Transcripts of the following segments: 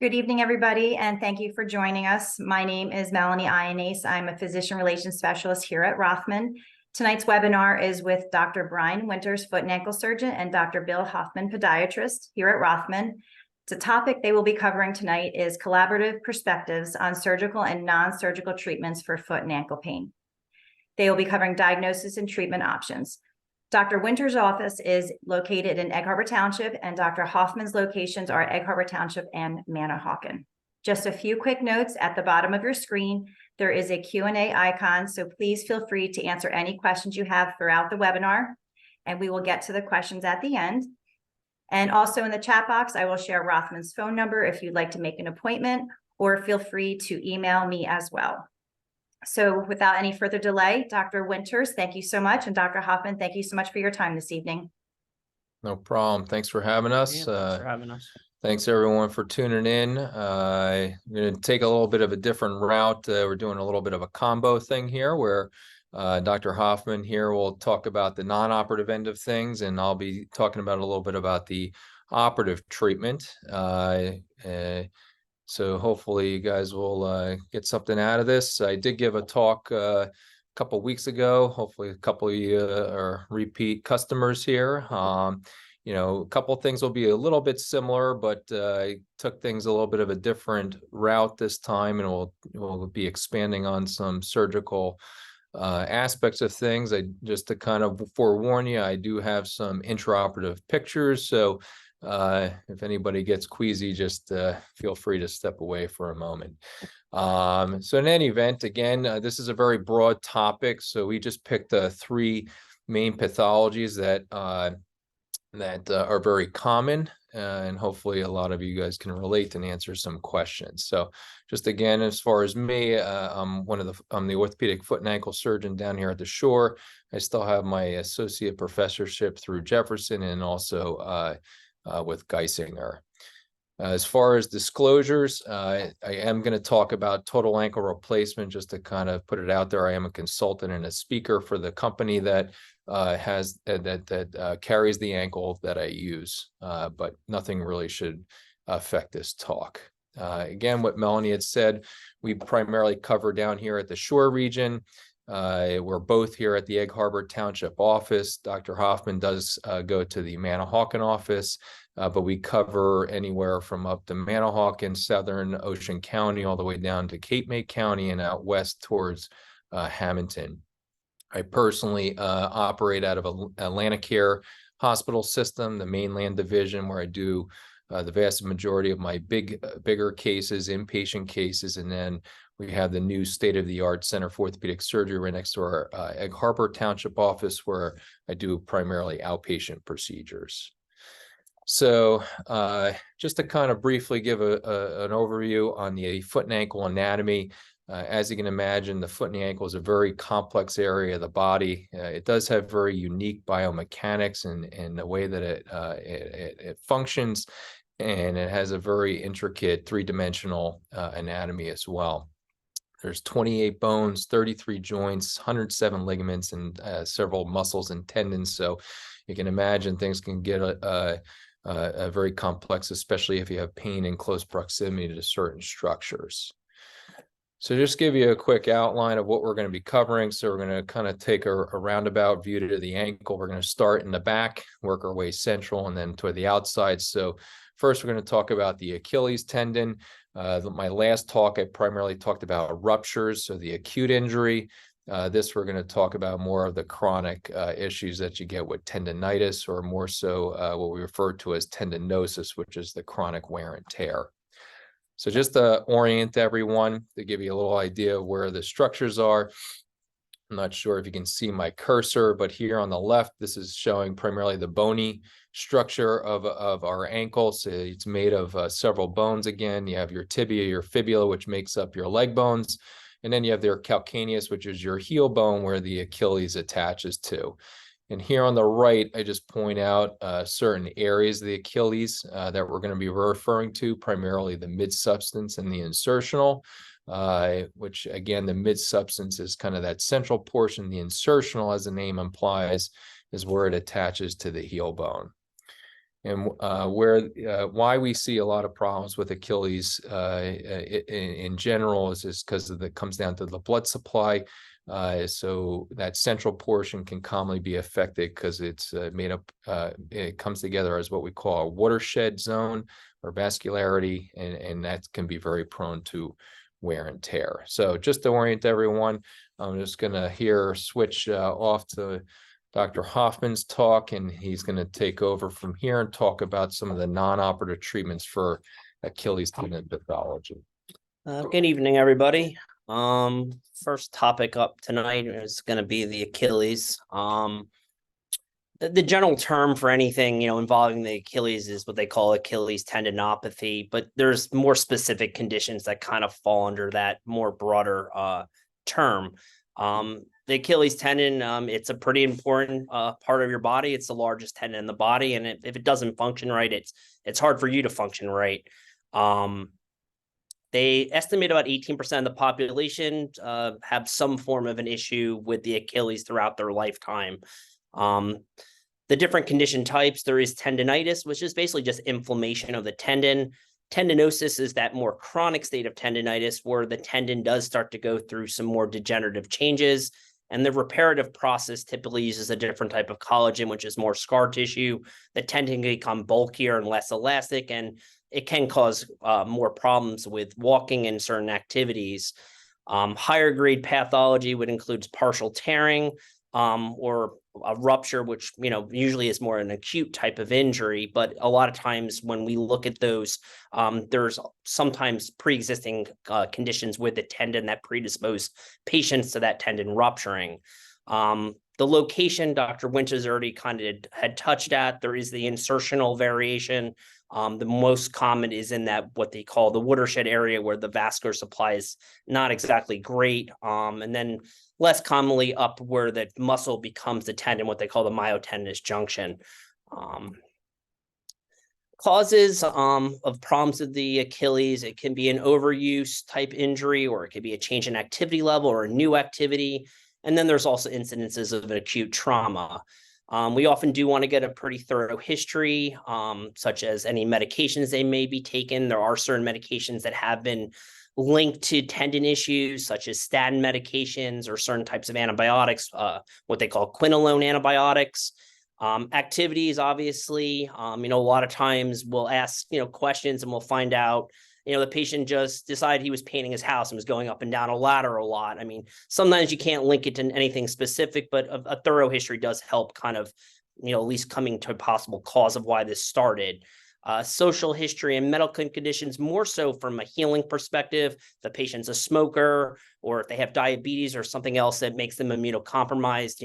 Good evening, everybody, and thank you for joining us. My name is Melanie Ionase. I'm a physician relations specialist here at Rothman. Tonight's webinar is with Dr. Brian Winters, foot and ankle surgeon, and Dr. Bill Hoffman, podiatrist here at Rothman. The topic they will be covering tonight is collaborative perspectives on surgical and non-surgical treatments for foot and ankle pain. They will be covering diagnosis and treatment options. Dr. Winter's office is located in Egg Harbor Township, and Dr. Hoffman's locations are Egg Harbor Township and Manahawkin. Just a few quick notes at the bottom of your screen. There is a Q&A icon, so please feel free to answer any questions you have throughout the webinar, and we will get to the questions at the end. And also in the chat box, I will share Rothman's phone number if you'd like to make an appointment, or feel free to email me as well. So without any further delay, Dr. Winters, thank you so much. And Dr. Hoffman, thank you so much for your time this evening. No problem. Thanks for having us. Yeah, thanks for having us. Thanks everyone for tuning in. I'm going to take a little bit of a different route. We're doing a little bit of a combo thing here where Dr. Hoffman here will talk about the non-operative end of things, and I'll be talking about a little bit about the operative treatment. So hopefully you guys will get something out of this. I did give a talk a couple weeks ago. Hopefully a couple of you are repeat customers here. You know, a couple of things will be a little bit similar, but I took things a little bit of a different route this time, and we'll be expanding on some surgical aspects of things. Just to kind of forewarn you, I do have some intraoperative pictures, so if anybody gets queasy, just feel free to step away for a moment. So in any event, again, this is a very broad topic, so we just picked three main pathologies that are very common, and hopefully a lot of you guys can relate and answer some questions. So just again, as far as me, I'm the orthopedic foot and ankle surgeon down here at the Shore. I still have my associate professorship through Jefferson, and also with Geisinger. As far as disclosures, I am going to talk about total ankle replacement, just to kind of put it out there. I am a consultant and a speaker for the company that carries the ankle that I use, but nothing really should affect this talk. Again, what Melanie had said, we primarily cover down here at the Shore region. We're both here at the Egg Harbor Township office. Dr. Hoffman does go to the Manahawkin office, but we cover anywhere from up to Manahawkin, Southern Ocean County, all the way down to Cape May County and out west towards Hamilton. I personally operate out of Atlanticare Hospital System, the mainland division, where I do the vast majority of my bigger cases, inpatient cases, and then we have the new state-of-the-art Center for Orthopedic Surgery right next to our Egg Harbor Township office, where I do primarily outpatient procedures. So just to kind of briefly give an overview on the foot and ankle anatomy, as you can imagine, the foot and the ankle is a very complex area of the body. It does have very unique biomechanics and the way that it functions, and it has a very intricate three-dimensional anatomy as well. There's 28 bones, 33 joints, 107 ligaments, and several muscles and tendons. So you can imagine things can get very complex, especially if you have pain in close proximity to certain structures. So just give you a quick outline of what we're going to be covering. So we're going to kind of take a roundabout view to the ankle. We're going to start in the back, work our way central, and then toward the outside. So first, we're going to talk about the Achilles tendon. My last talk, I primarily talked about ruptures, so the acute injury. This, we're going to talk about more of the chronic issues that you get with tendonitis, or more so what we refer to as tendinosis, which is the chronic wear and tear. So just to orient everyone, to give you a little idea of where the structures are. I'm not sure if you can see my cursor, but here on the left, this is showing primarily the bony structure of our ankle. So it's made of several bones. Again, you have your tibia, your fibula, which makes up your leg bones. And then you have their calcaneus, which is your heel bone, where the Achilles attaches to. And here on the right, I just point out certain areas of the Achilles that we're going to be referring to, primarily the mid-substance and the insertional, which again, the mid-substance is kind of that central portion. The insertional, as the name implies, is where it attaches to the heel bone. And why we see a lot of problems with Achilles in general is because it comes down to the blood supply. So that central portion can commonly be affected because it's made up, it comes together as what we call a watershed zone or vascularity, and that can be very prone to wear and tear. So just to orient everyone, I'm just going to switch off to Dr. Hoffman's talk, and he's going to take over from here and talk about some of the non-operative treatments for Achilles tendon pathology. Good evening, everybody. First topic up tonight is going to be the Achilles. The general term for anything, involving the Achilles is what they call Achilles tendinopathy, but there's more specific conditions that kind of fall under that more broader term. The Achilles tendon, it's a pretty important part of your body. It's the largest tendon in the body, and if it doesn't function right, it's hard for you to function right. They estimate about 18% of the population have some form of an issue with the Achilles throughout their lifetime. The different condition types, there is tendinitis, which is basically just inflammation of the tendon. Tendinosis is that more chronic state of tendinitis where the tendon does start to go through some more degenerative changes. And the reparative process typically uses a different type of collagen, which is more scar tissue. The tendon can become bulkier and less elastic, and it can cause more problems with walking and certain activities. Higher grade pathology would include partial tearing or a rupture, which usually is more an acute type of injury. But a lot of times when we look at those, there's sometimes pre-existing conditions with the tendon that predispose patients to that tendon rupturing. The location, Dr. Winters already kind of had touched at. There is the insertional variation. The most common is in that what they call the watershed area where the vascular supply is not exactly great. And then less commonly up where the muscle becomes the tendon, what they call the myotendinous junction. Causes of problems with the Achilles, it can be an overuse type injury, or it could be a change in activity level or a new activity. And then there's also incidences of an acute trauma. We often do want to get a pretty thorough history, such as any medications they may be taken. There are certain medications that have been linked to tendon issues, such as statin medications or certain types of antibiotics, what they call quinolone antibiotics. Activities, obviously, a lot of times we'll ask, questions and we'll find out, the patient just decided he was painting his house and was going up and down a ladder a lot. I mean, sometimes you can't link it to anything specific, but a thorough history does help kind of, at least coming to a possible cause of why this started. Social history and medical conditions, more so from a healing perspective. If the patient's a smoker, or if they have diabetes or something else that makes them immunocompromised,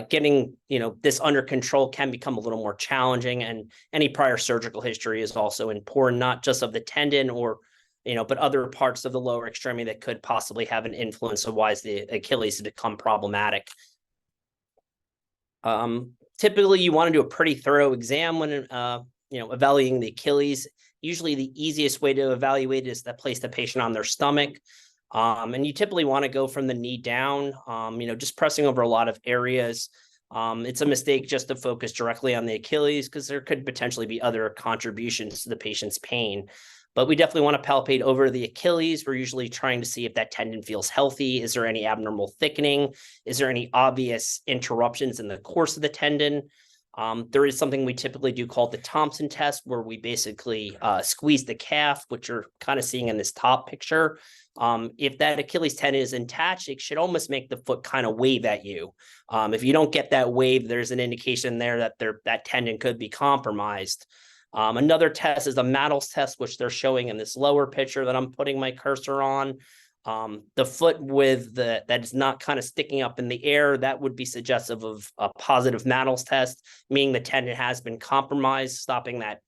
getting, this under control can become a little more challenging. And any prior surgical history is also important, not just of the tendon or, but other parts of the lower extremity that could possibly have an influence of why the Achilles has become problematic. Typically, you want to do a pretty thorough exam when evaluating the Achilles. Usually the easiest way to evaluate is to place the patient on their stomach. And you typically want to go from the knee down, just pressing over a lot of areas. It's a mistake just to focus directly on the Achilles because there could potentially be other contributions to the patient's pain. But we definitely want to palpate over the Achilles. We're usually trying to see if that tendon feels healthy. Is there any abnormal thickening? Is there any obvious interruptions in the course of the tendon? There is something we typically do called the Thompson test, where we basically squeeze the calf, which you're kind of seeing in this top picture. If that Achilles tendon is attached, it should almost make the foot kind of wave at you. If you don't get that wave, there's an indication there that that tendon could be compromised. Another test is the Maddles test, which they're showing in this lower picture that I'm putting my cursor on. The foot with that is not kind of sticking up in the air, that would be suggestive of a positive Maddles test, meaning the tendon has been compromised, stopping that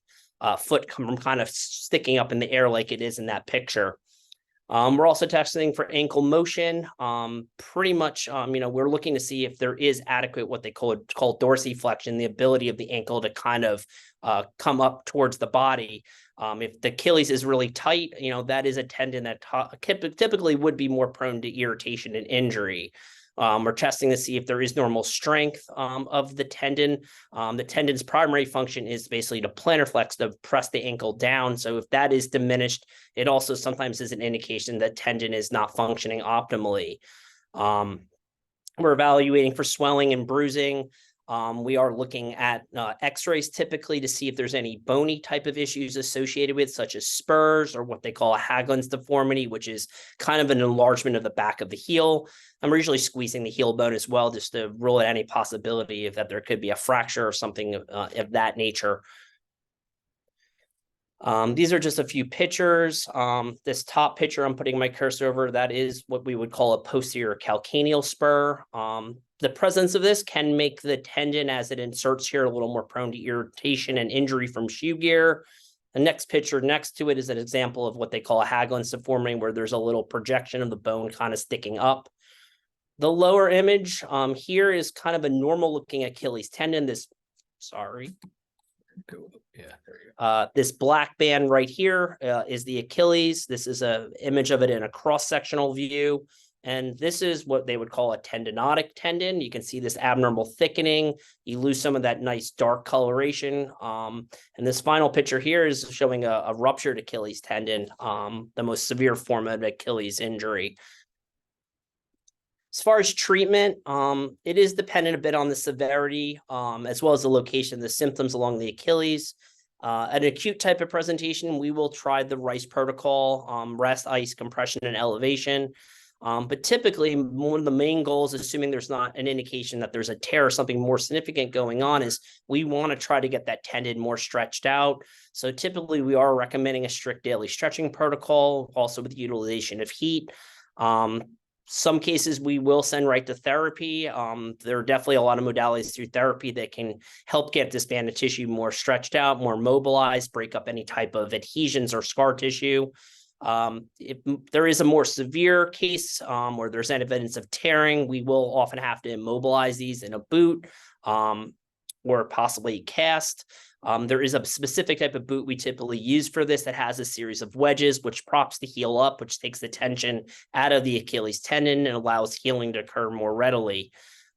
foot from kind of sticking up in the air like it is in that picture. We're also testing for ankle motion. Pretty much, we're looking to see if there is adequate what they call dorsiflexion, the ability of the ankle to kind of come up towards the body. If the Achilles is really tight, that is a tendon that typically would be more prone to irritation and injury. We're testing to see if there is normal strength of the tendon. The tendon's primary function is basically to plantar flex, to press the ankle down. So if that is diminished, it also sometimes is an indication that tendon is not functioning optimally. We're evaluating for swelling and bruising. We are looking at x-rays typically to see if there's any bony type of issues associated with, such as spurs or what they call a Haglund's deformity, which is kind of an enlargement of the back of the heel. And we're usually squeezing the heel bone as well, just to rule out any possibility of that there could be a fracture or something of that nature. These are just a few pictures. This top picture I'm putting my cursor over, that is what we would call a posterior calcaneal spur. The presence of this can make the tendon as it inserts here a little more prone to irritation and injury from shoe gear. The next picture next to it is an example of what they call a Haglund's deformity, where there's a little projection of the bone kind of sticking up. The lower image here is kind of a normal looking Achilles tendon. Yeah, there you go. This black band right here is the Achilles. This is an image of it in a cross-sectional view. And this is what they would call a tendinotic tendon. You can see this abnormal thickening. You lose some of that nice dark coloration. And this final picture here is showing a ruptured Achilles tendon, the most severe form of Achilles injury. As far as treatment, it is dependent a bit on the severity, as well as the location of the symptoms along the Achilles. An acute type of presentation, we will try the RICE protocol, rest, ice, compression, and elevation. But typically, one of the main goals, assuming there's not an indication that there's a tear or something more significant going on, is we want to try to get that tendon more stretched out. So typically, we are recommending a strict daily stretching protocol, also with the utilization of heat. Some cases we will send right to therapy. There are definitely a lot of modalities through therapy that can help get this band of tissue more stretched out, more mobilized, break up any type of adhesions or scar tissue. If there is a more severe case where there's evidence of tearing, we will often have to immobilize these in a boot or possibly cast. There is a specific type of boot we typically use for this that has a series of wedges, which props the heel up, which takes the tension out of the Achilles tendon and allows healing to occur more readily.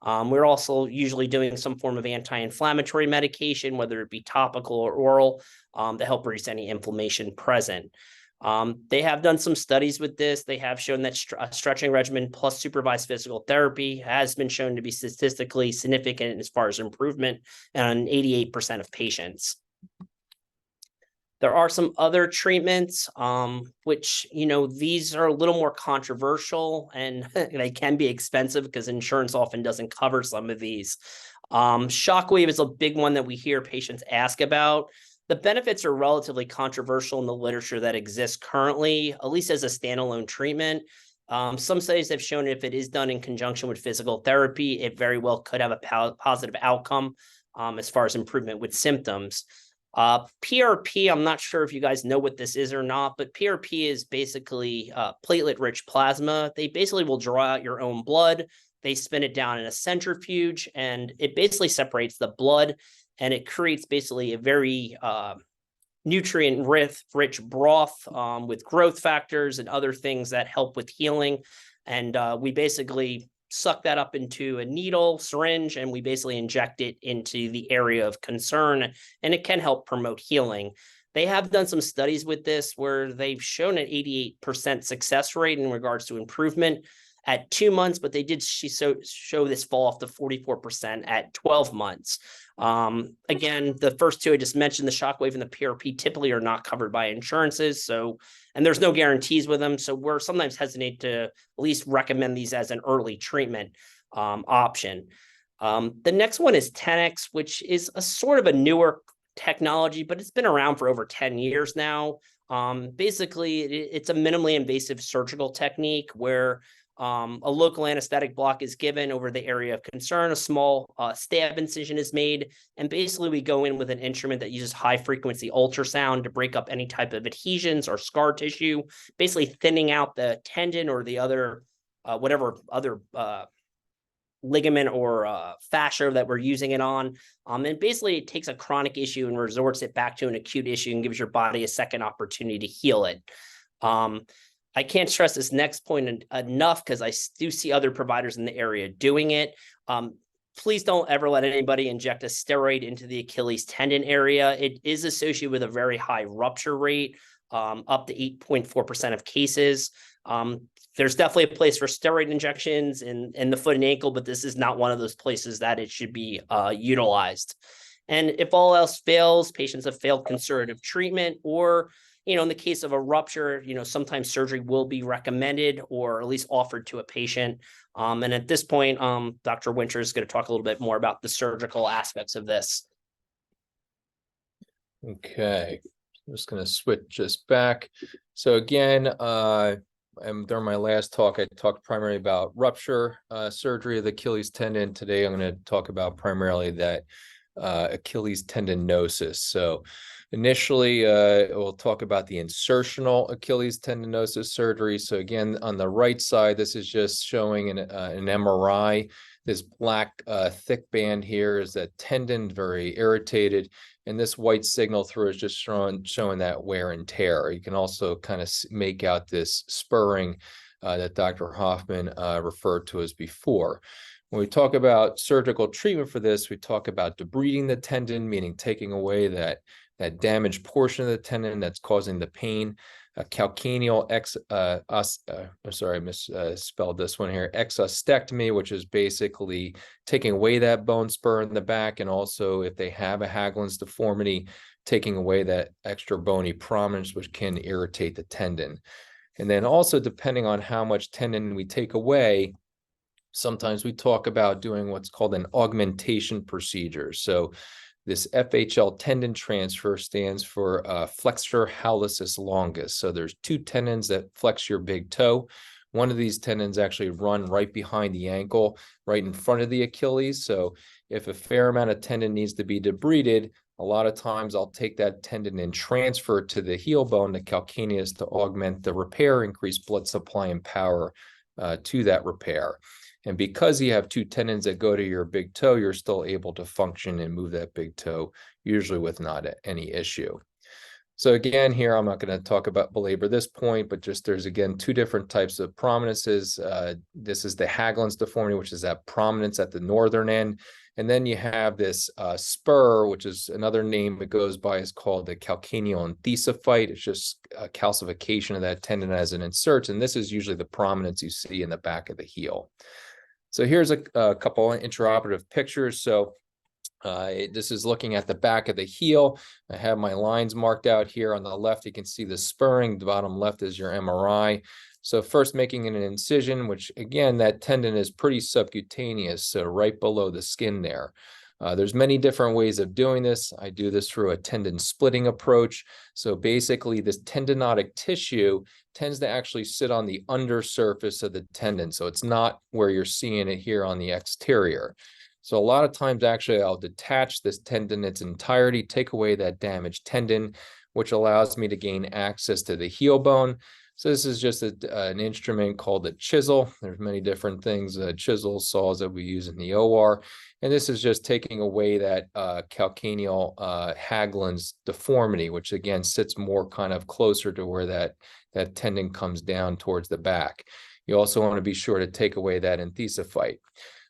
We're also usually doing some form of anti-inflammatory medication, whether it be topical or oral, to help reduce any inflammation present. They have done some studies with this. They have shown that a stretching regimen plus supervised physical therapy has been shown to be statistically significant as far as improvement in 88% of patients. There are some other treatments, which, these are a little more controversial and they can be expensive because insurance often doesn't cover some of these. Shockwave is a big one that we hear patients ask about. The benefits are relatively controversial in the literature that exists currently, at least as a standalone treatment. Some studies have shown if it is done in conjunction with physical therapy, it very well could have a positive outcome as far as improvement with symptoms. PRP, I'm not sure if you guys know what this is or not, but PRP is basically platelet-rich plasma. They basically will draw out your own blood. They spin it down in a centrifuge, and it basically separates the blood, and it creates basically a very nutrient-rich broth with growth factors and other things that help with healing. And we basically suck that up into a needle, syringe, and we basically inject it into the area of concern, and it can help promote healing. They have done some studies with this where they've shown an 88% success rate in regards to improvement at 2 months, but they did show this fall off to 44% at 12 months. Again, the first two I just mentioned, the Shockwave and the PRP, typically are not covered by insurances. And there's no guarantees with them. So we're sometimes hesitant to at least recommend these as an early treatment option. The next one is 10X, which is a sort of a newer technology, but it's been around for over 10 years now. Basically, it's a minimally invasive surgical technique where a local anesthetic block is given over the area of concern. A small stab incision is made. And basically, we go in with an instrument that uses high frequency ultrasound to break up any type of adhesions or scar tissue, basically thinning out the tendon or the other, whatever other ligament or fascia that we're using it on. And basically, it takes a chronic issue and resorts it back to an acute issue and gives your body a second opportunity to heal it. I can't stress this next point enough because I do see other providers in the area doing it. Please don't ever let anybody inject a steroid into the Achilles tendon area. It is associated with a very high rupture rate, up to 8.4% of cases. There's definitely a place for steroid injections in the foot and ankle, but this is not one of those places that it should be utilized. And if all else fails, patients have failed conservative treatment, or, in the case of a rupture, sometimes surgery will be recommended or at least offered to a patient. And at this point, Dr. Winter is going to talk a little bit more about the surgical aspects of this. Okay, I'm just going to switch this back. So again, during my last talk, I talked primarily about rupture surgery of the Achilles tendon. Today, I'm going to talk about primarily that Achilles tendinosis. So initially, we'll talk about the insertional Achilles tendinosis surgery. So again, on the right side, this is just showing an MRI. This black thick band here is that tendon, very irritated. And this white signal through is just showing that wear and tear. You can also kind of make out this spurring that Dr. Hoffman referred to as before. When we talk about surgical treatment for this, we talk about debriding the tendon, meaning taking away that damaged portion of the tendon that's causing the pain. Calcaneal misspelled this one here, exostectomy, which is basically taking away that bone spur in the back, and also if they have a Haglund's deformity, taking away that extra bony prominence, which can irritate the tendon. And then also, depending on how much tendon we take away, sometimes we talk about doing what's called an augmentation procedure. So this FHL tendon transfer stands for flexor hallucis longus. So there's two tendons that flex your big toe. One of these tendons actually run right behind the ankle, right in front of the Achilles. So if a fair amount of tendon needs to be debrided, a lot of times I'll take that tendon and transfer it to the heel bone, the calcaneus, to augment the repair, increase blood supply and power to that repair. And because you have two tendons that go to your big toe, you're still able to function and move that big toe, usually with not any issue. So again, here, I'm not going to belabor this point, but just there's, again, two different types of prominences. This is the Haglund's deformity, which is that prominence at the northern end. And then you have this spur, which is another name it goes by, is called the calcaneal enthesophyte. It's just a calcification of that tendon as it inserts. And this is usually the prominence you see in the back of the heel. So here's a couple of intraoperative pictures. So this is looking at the back of the heel. I have my lines marked out here. On the left, you can see the spurring. The bottom left is your MRI. So first, making an incision, which again, that tendon is pretty subcutaneous, so right below the skin there. There's many different ways of doing this. I do this through a tendon splitting approach. So basically, this tendinotic tissue tends to actually sit on the undersurface of the tendon. So it's not where you're seeing it here on the exterior. So a lot of times, actually, I'll detach this tendon in its entirety, take away that damaged tendon, which allows me to gain access to the heel bone. So this is just an instrument called a chisel. There's many different things, chisels, saws that we use in the OR. And this is just taking away that calcaneal Haglund's deformity, which again sits more kind of closer to where that tendon comes down towards the back. You also want to be sure to take away that enthesophyte.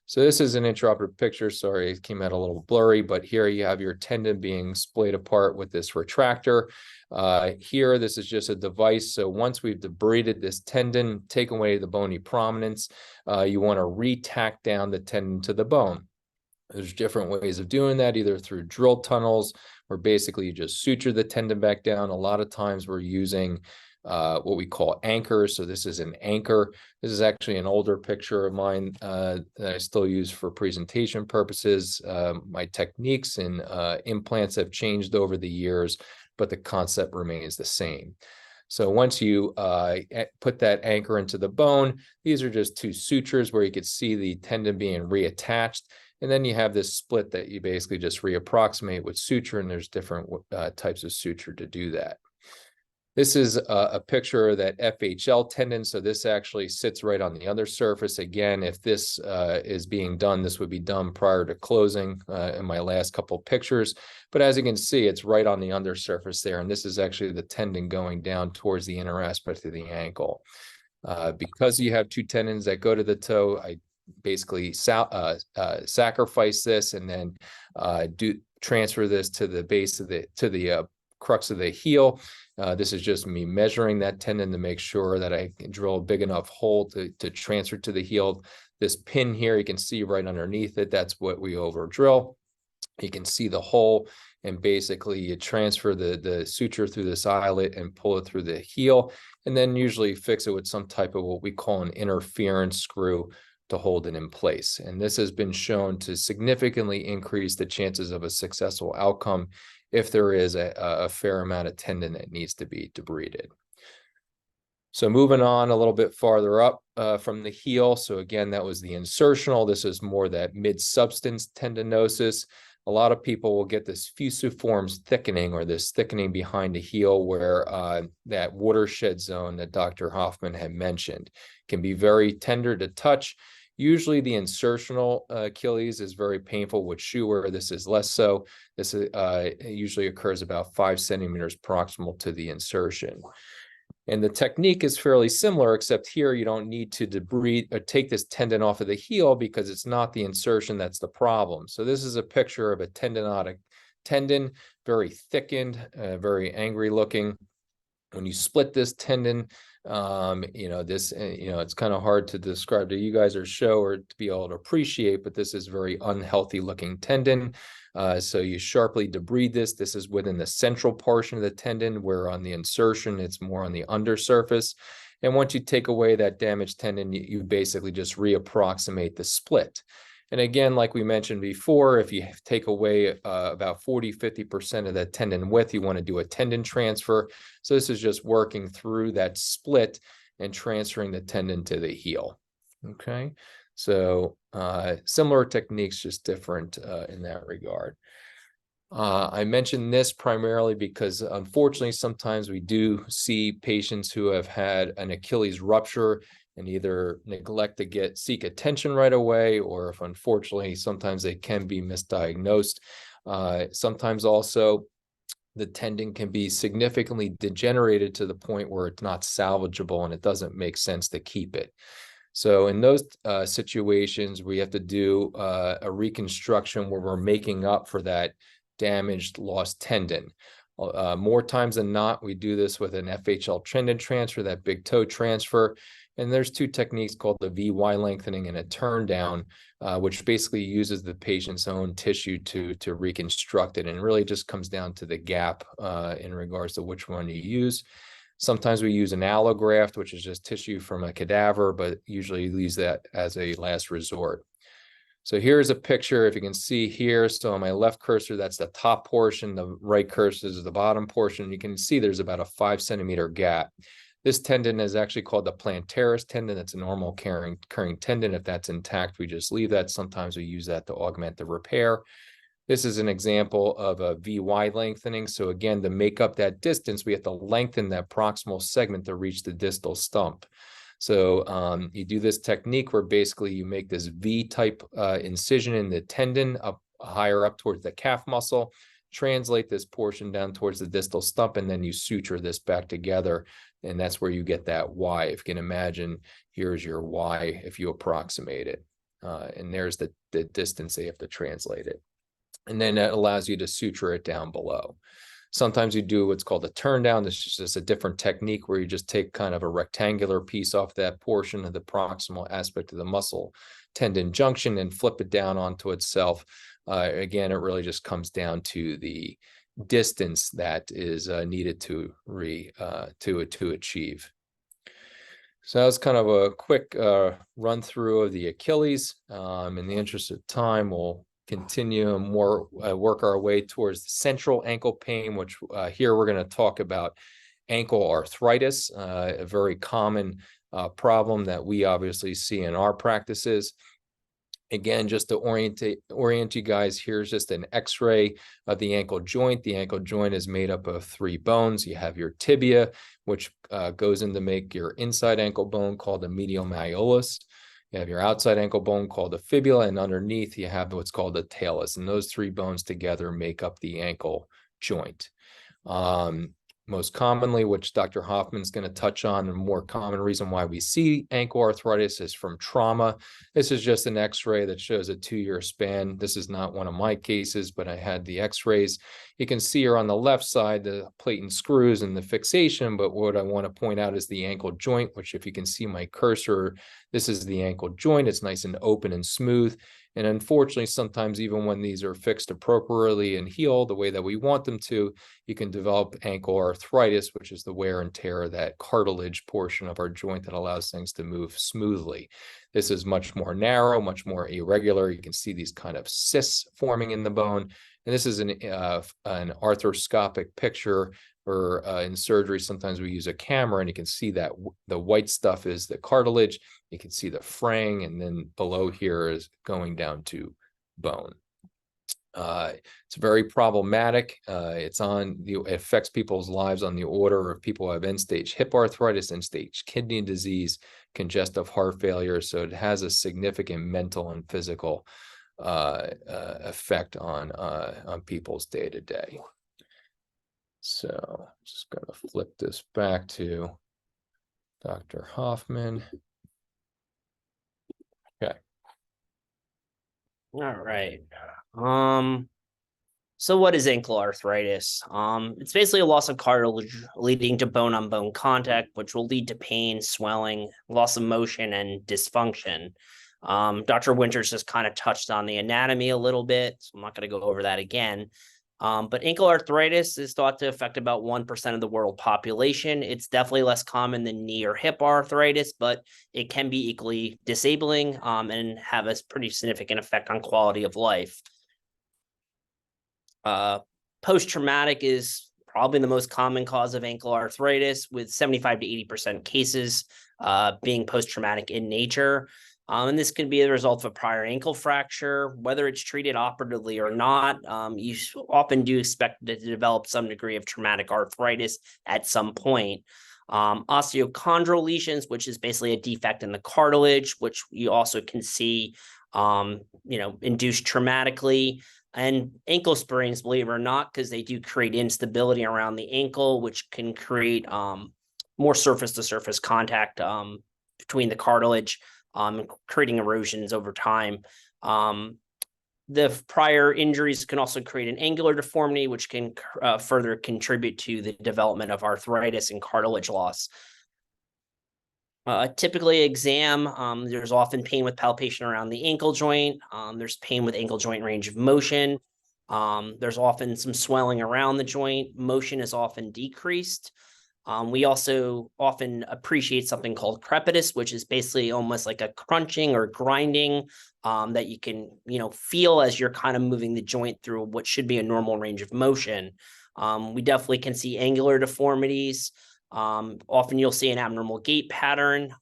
So this is an intraoperative picture. Sorry, it came out a little blurry, but here you have your tendon being splayed apart with this retractor. Here, this is just a device. So once we've debrided this tendon, take away the bony prominence, you want to re-tack down the tendon to the bone. There's different ways of doing that, either through drill tunnels, where basically you just suture the tendon back down. A lot of times we're using what we call anchors. So this is an anchor. This is actually an older picture of mine that I still use for presentation purposes. My techniques and implants have changed over the years, but the concept remains the same. So once you put that anchor into the bone, these are just two sutures where you could see the tendon being reattached. And then you have this split that you basically just reapproximate with suture, and there's different types of suture to do that. This is a picture of that FHL tendon. So this actually sits right on the undersurface. Again, if this is being done, this would be done prior to closing in my last couple pictures. But as you can see, it's right on the undersurface there. And this is actually the tendon going down towards the inner aspect of the ankle. Because you have two tendons that go to the toe, I basically sacrifice this and then transfer this to the base of the crux of the heel. This is just me measuring that tendon to make sure that I can drill a big enough hole to transfer to the heel. This pin here, you can see right underneath it, that's what we over drill. You can see the hole, and basically you transfer the suture through this eyelet and pull it through the heel, and then usually fix it with some type of what we call an interference screw to hold it in place. And this has been shown to significantly increase the chances of a successful outcome if there is a fair amount of tendon that needs to be debrided. So moving on a little bit farther up from the heel. So again, that was the insertional. This is more that mid-substance tendinosis. A lot of people will get this fusiform thickening, or this thickening behind the heel, where that watershed zone that Dr. Hoffman had mentioned can be very tender to touch. Usually the insertional Achilles is very painful with shoe wear. This is less so. This usually occurs about 5 centimeters proximal to the insertion. And the technique is fairly similar, except here you don't need to debride or take this tendon off of the heel, because it's not the insertion that's the problem. So this is a picture of a tendinotic tendon, very thickened, very angry looking. When you split this tendon, it's kind of hard to describe to you guys or show or to be able to appreciate, but this is very unhealthy looking tendon. So you sharply debride this. This is within the central portion of the tendon, where on the insertion, it's more on the undersurface. And once you take away that damaged tendon, you basically just reapproximate the split. And again, like we mentioned before, if you take away about 40–50% of that tendon width, you want to do a tendon transfer. So this is just working through that split and transferring the tendon to the heel. Okay, so similar techniques, just different in that regard. I mentioned this primarily because, unfortunately, sometimes we do see patients who have had an Achilles rupture and either neglect to seek attention right away, or if unfortunately, sometimes they can be misdiagnosed. Sometimes also the tendon can be significantly degenerated to the point where it's not salvageable and it doesn't make sense to keep it. So in those situations, we have to do a reconstruction where we're making up for that damaged, lost tendon. More times than not, we do this with an FHL tendon transfer, that big toe transfer. And there's two techniques called the VY lengthening and a turn down, which basically uses the patient's own tissue to reconstruct it. And really just comes down to the gap in regards to which one you use. Sometimes we use an allograft, which is just tissue from a cadaver, but usually use that as a last resort. So here's a picture, if you can see here. So on my left cursor, that's the top portion. The right cursor is the bottom portion. You can see there's about a 5 centimeter gap. This tendon is actually called the plantaris tendon. It's a normal carrying tendon. If that's intact, we just leave that. Sometimes we use that to augment the repair. This is an example of a VY lengthening. So again, to make up that distance, we have to lengthen that proximal segment to reach the distal stump. So you do this technique where basically you make this V-type incision in the tendon up higher up towards the calf muscle, translate this portion down towards the distal stump, and then you suture this back together. And that's where you get that Y. If you can imagine, here's your Y if you approximate it. And there's the distance they have to translate it. And then that allows you to suture it down below. Sometimes you do what's called a turn down. This is just a different technique where you just take kind of a rectangular piece off that portion of the proximal aspect of the muscle tendon junction and flip it down onto itself. Again, it really just comes down to the distance that is needed to achieve. So that was kind of a quick run through of the Achilles. In the interest of time, we'll continue and work our way towards the central ankle pain, which here we're going to talk about ankle arthritis, a very common problem that we obviously see in our practices. Again, just to orient you guys, here's just an x-ray of the ankle joint. The ankle joint is made up of 3 bones. You have your tibia, which goes in to make your inside ankle bone called the medial malleolus. You have your outside ankle bone called the fibula, and underneath you have what's called the talus. And those 3 bones together make up the ankle joint. Most commonly, which Dr. Hoffman's going to touch on, the more common reason why we see ankle arthritis is from trauma. This is just an x-ray that shows a 2-year span. This is not one of my cases, but I had the x-rays. You can see here on the left side, the plate and screws and the fixation, but what I want to point out is the ankle joint, which if you can see my cursor, this is the ankle joint. It's nice and open and smooth. And unfortunately, sometimes even when these are fixed appropriately and healed the way that we want them to, you can develop ankle arthritis, which is the wear and tear of that cartilage portion of our joint that allows things to move smoothly. This is much more narrow, much more irregular. You can see these kind of cysts forming in the bone. And this is an arthroscopic picture, or in surgery, sometimes we use a camera and you can see that the white stuff is the cartilage. You can see the fraying, and then below here is going down to bone. It's very problematic. It affects people's lives on the order of people who have end-stage hip arthritis, end-stage kidney disease, congestive heart failure. So it has a significant mental and physical effect on people's day-to-day. So I'm just going to flip this back to Dr. Hoffman. Okay. All right. So what is ankle arthritis? It's basically a loss of cartilage leading to bone-on-bone contact, which will lead to pain, swelling, loss of motion, and dysfunction. Dr. Winters just kind of touched on the anatomy a little bit, so I'm not going to go over that again. But ankle arthritis is thought to affect about 1% of the world population. It's definitely less common than knee or hip arthritis, but it can be equally disabling and have a pretty significant effect on quality of life. Post-traumatic is probably the most common cause of ankle arthritis, with 75 to 80% cases being post-traumatic in nature. And this could be the result of a prior ankle fracture. Whether it's treated operatively or not, you often do expect to develop some degree of traumatic arthritis at some point. Osteochondral lesions, which is basically a defect in the cartilage, which you also can see, induced traumatically. And ankle sprains, believe it or not, because they do create instability around the ankle, which can create more surface-to-surface contact between the cartilage, creating erosions over time. The prior injuries can also create an angular deformity, which can further contribute to the development of arthritis and cartilage loss. Typically, exam, there's often pain with palpation around the ankle joint. There's pain with ankle joint range of motion. There's often some swelling around the joint. Motion is often decreased. We also often appreciate something called crepitus, which is basically almost like a crunching or grinding that you can, feel as you're kind of moving the joint through what should be a normal range of motion. We definitely can see angular deformities. Often you'll see an abnormal gait pattern.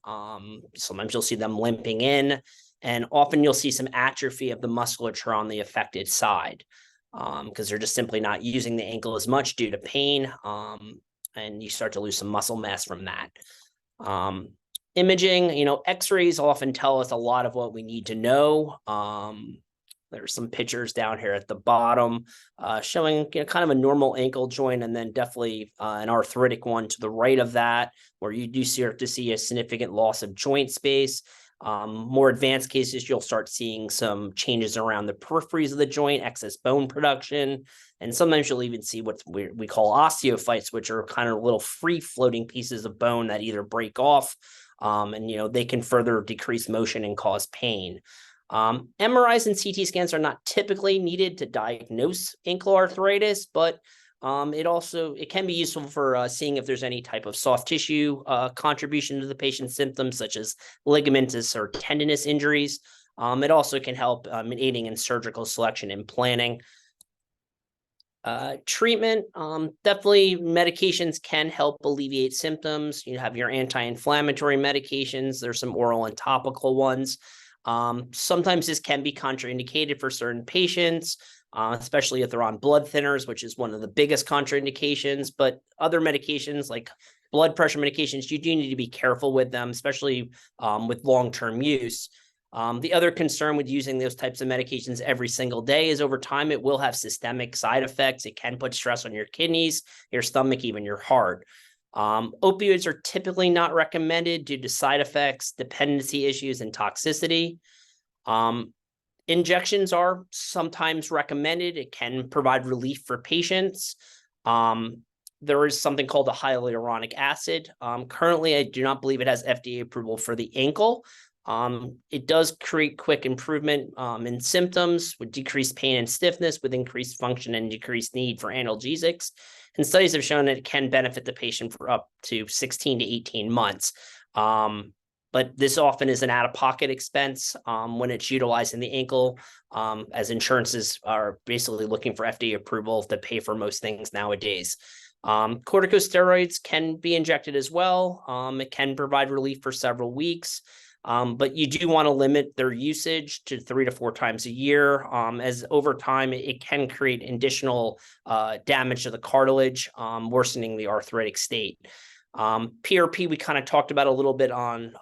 Sometimes you'll see them limping in, and often you'll see some atrophy of the musculature on the affected side because they're just simply not using the ankle as much due to pain. And you start to lose some muscle mass from that. Imaging, x-rays often tell us a lot of what we need to know. There's some pictures down here at the bottom showing kind of a normal ankle joint, and then definitely an arthritic one to the right of that, where you do start to see a significant loss of joint space. More advanced cases, you'll start seeing some changes around the peripheries of the joint, excess bone production, and sometimes you'll even see what we call osteophytes, which are kind of little free-floating pieces of bone that either break off, and they can further decrease motion and cause pain. MRIs and CT scans are not typically needed to diagnose ankle arthritis, but it can be useful for seeing if there's any type of soft tissue contribution to the patient's symptoms, such as ligamentous or tendinous injuries. It also can help in aiding in surgical selection and planning. Treatment, definitely medications can help alleviate symptoms. You have your anti-inflammatory medications. There's some oral and topical ones. Sometimes this can be contraindicated for certain patients, especially if they're on blood thinners, which is one of the biggest contraindications. But other medications like blood pressure medications, you do need to be careful with them, especially with long-term use. The other concern with using those types of medications every single day is over time, it will have systemic side effects. It can put stress on your kidneys, your stomach, even your heart. Opioids are typically not recommended due to side effects, dependency issues, and toxicity. Injections are sometimes recommended. It can provide relief for patients. There is something called a hyaluronic acid. Currently, I do not believe it has FDA approval for the ankle. It does create quick improvement in symptoms with decreased pain and stiffness, with increased function and decreased need for analgesics. And studies have shown that it can benefit the patient for up to 16 to 18 months. But this often is an out-of-pocket expense when it's utilized in the ankle, as insurances are basically looking for FDA approval to pay for most things nowadays. Corticosteroids can be injected as well. It can provide relief for several weeks. But you do want to limit their usage to 3 to 4 times a year, as over time it can create additional damage to the cartilage, worsening the arthritic state. PRP, we kind of talked about a little bit on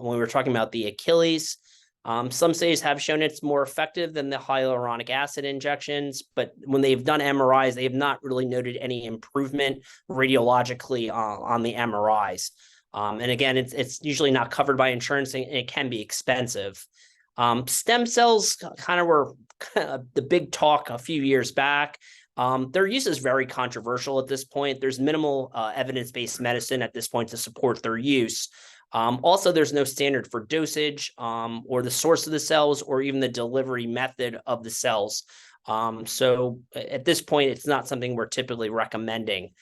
when we were talking about the Achilles. Some studies have shown it's more effective than the hyaluronic acid injections, but when they've done MRIs, they have not really noted any improvement radiologically on the MRIs. And again, it's usually not covered by insurance, and it can be expensive. Stem cells kind of were the big talk a few years back. Their use is very controversial at this point. There's minimal evidence-based medicine at this point to support their use. Also, there's no standard for dosage or the source of the cells or even the delivery method of the cells. So at this point, it's not something we're typically recommending.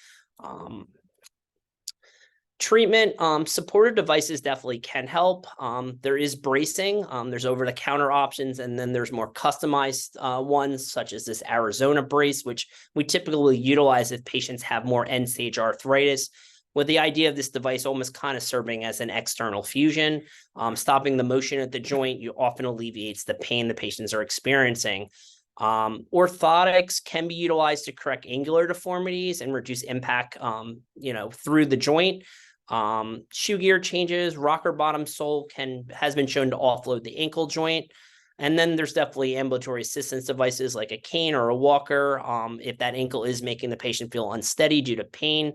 Treatment, supportive devices definitely can help. There is bracing, there's over-the-counter options, and then there's more customized ones, such as this Arizona brace, which we typically utilize if patients have more end-stage arthritis, with the idea of this device almost kind of serving as an external fusion. Stopping the motion at the joint often alleviates the pain the patients are experiencing. Orthotics can be utilized to correct angular deformities and reduce impact, through the joint. Shoe gear changes, rocker bottom sole has been shown to offload the ankle joint. And then there's definitely ambulatory assistance devices like a cane or a walker, if that ankle is making the patient feel unsteady due to pain.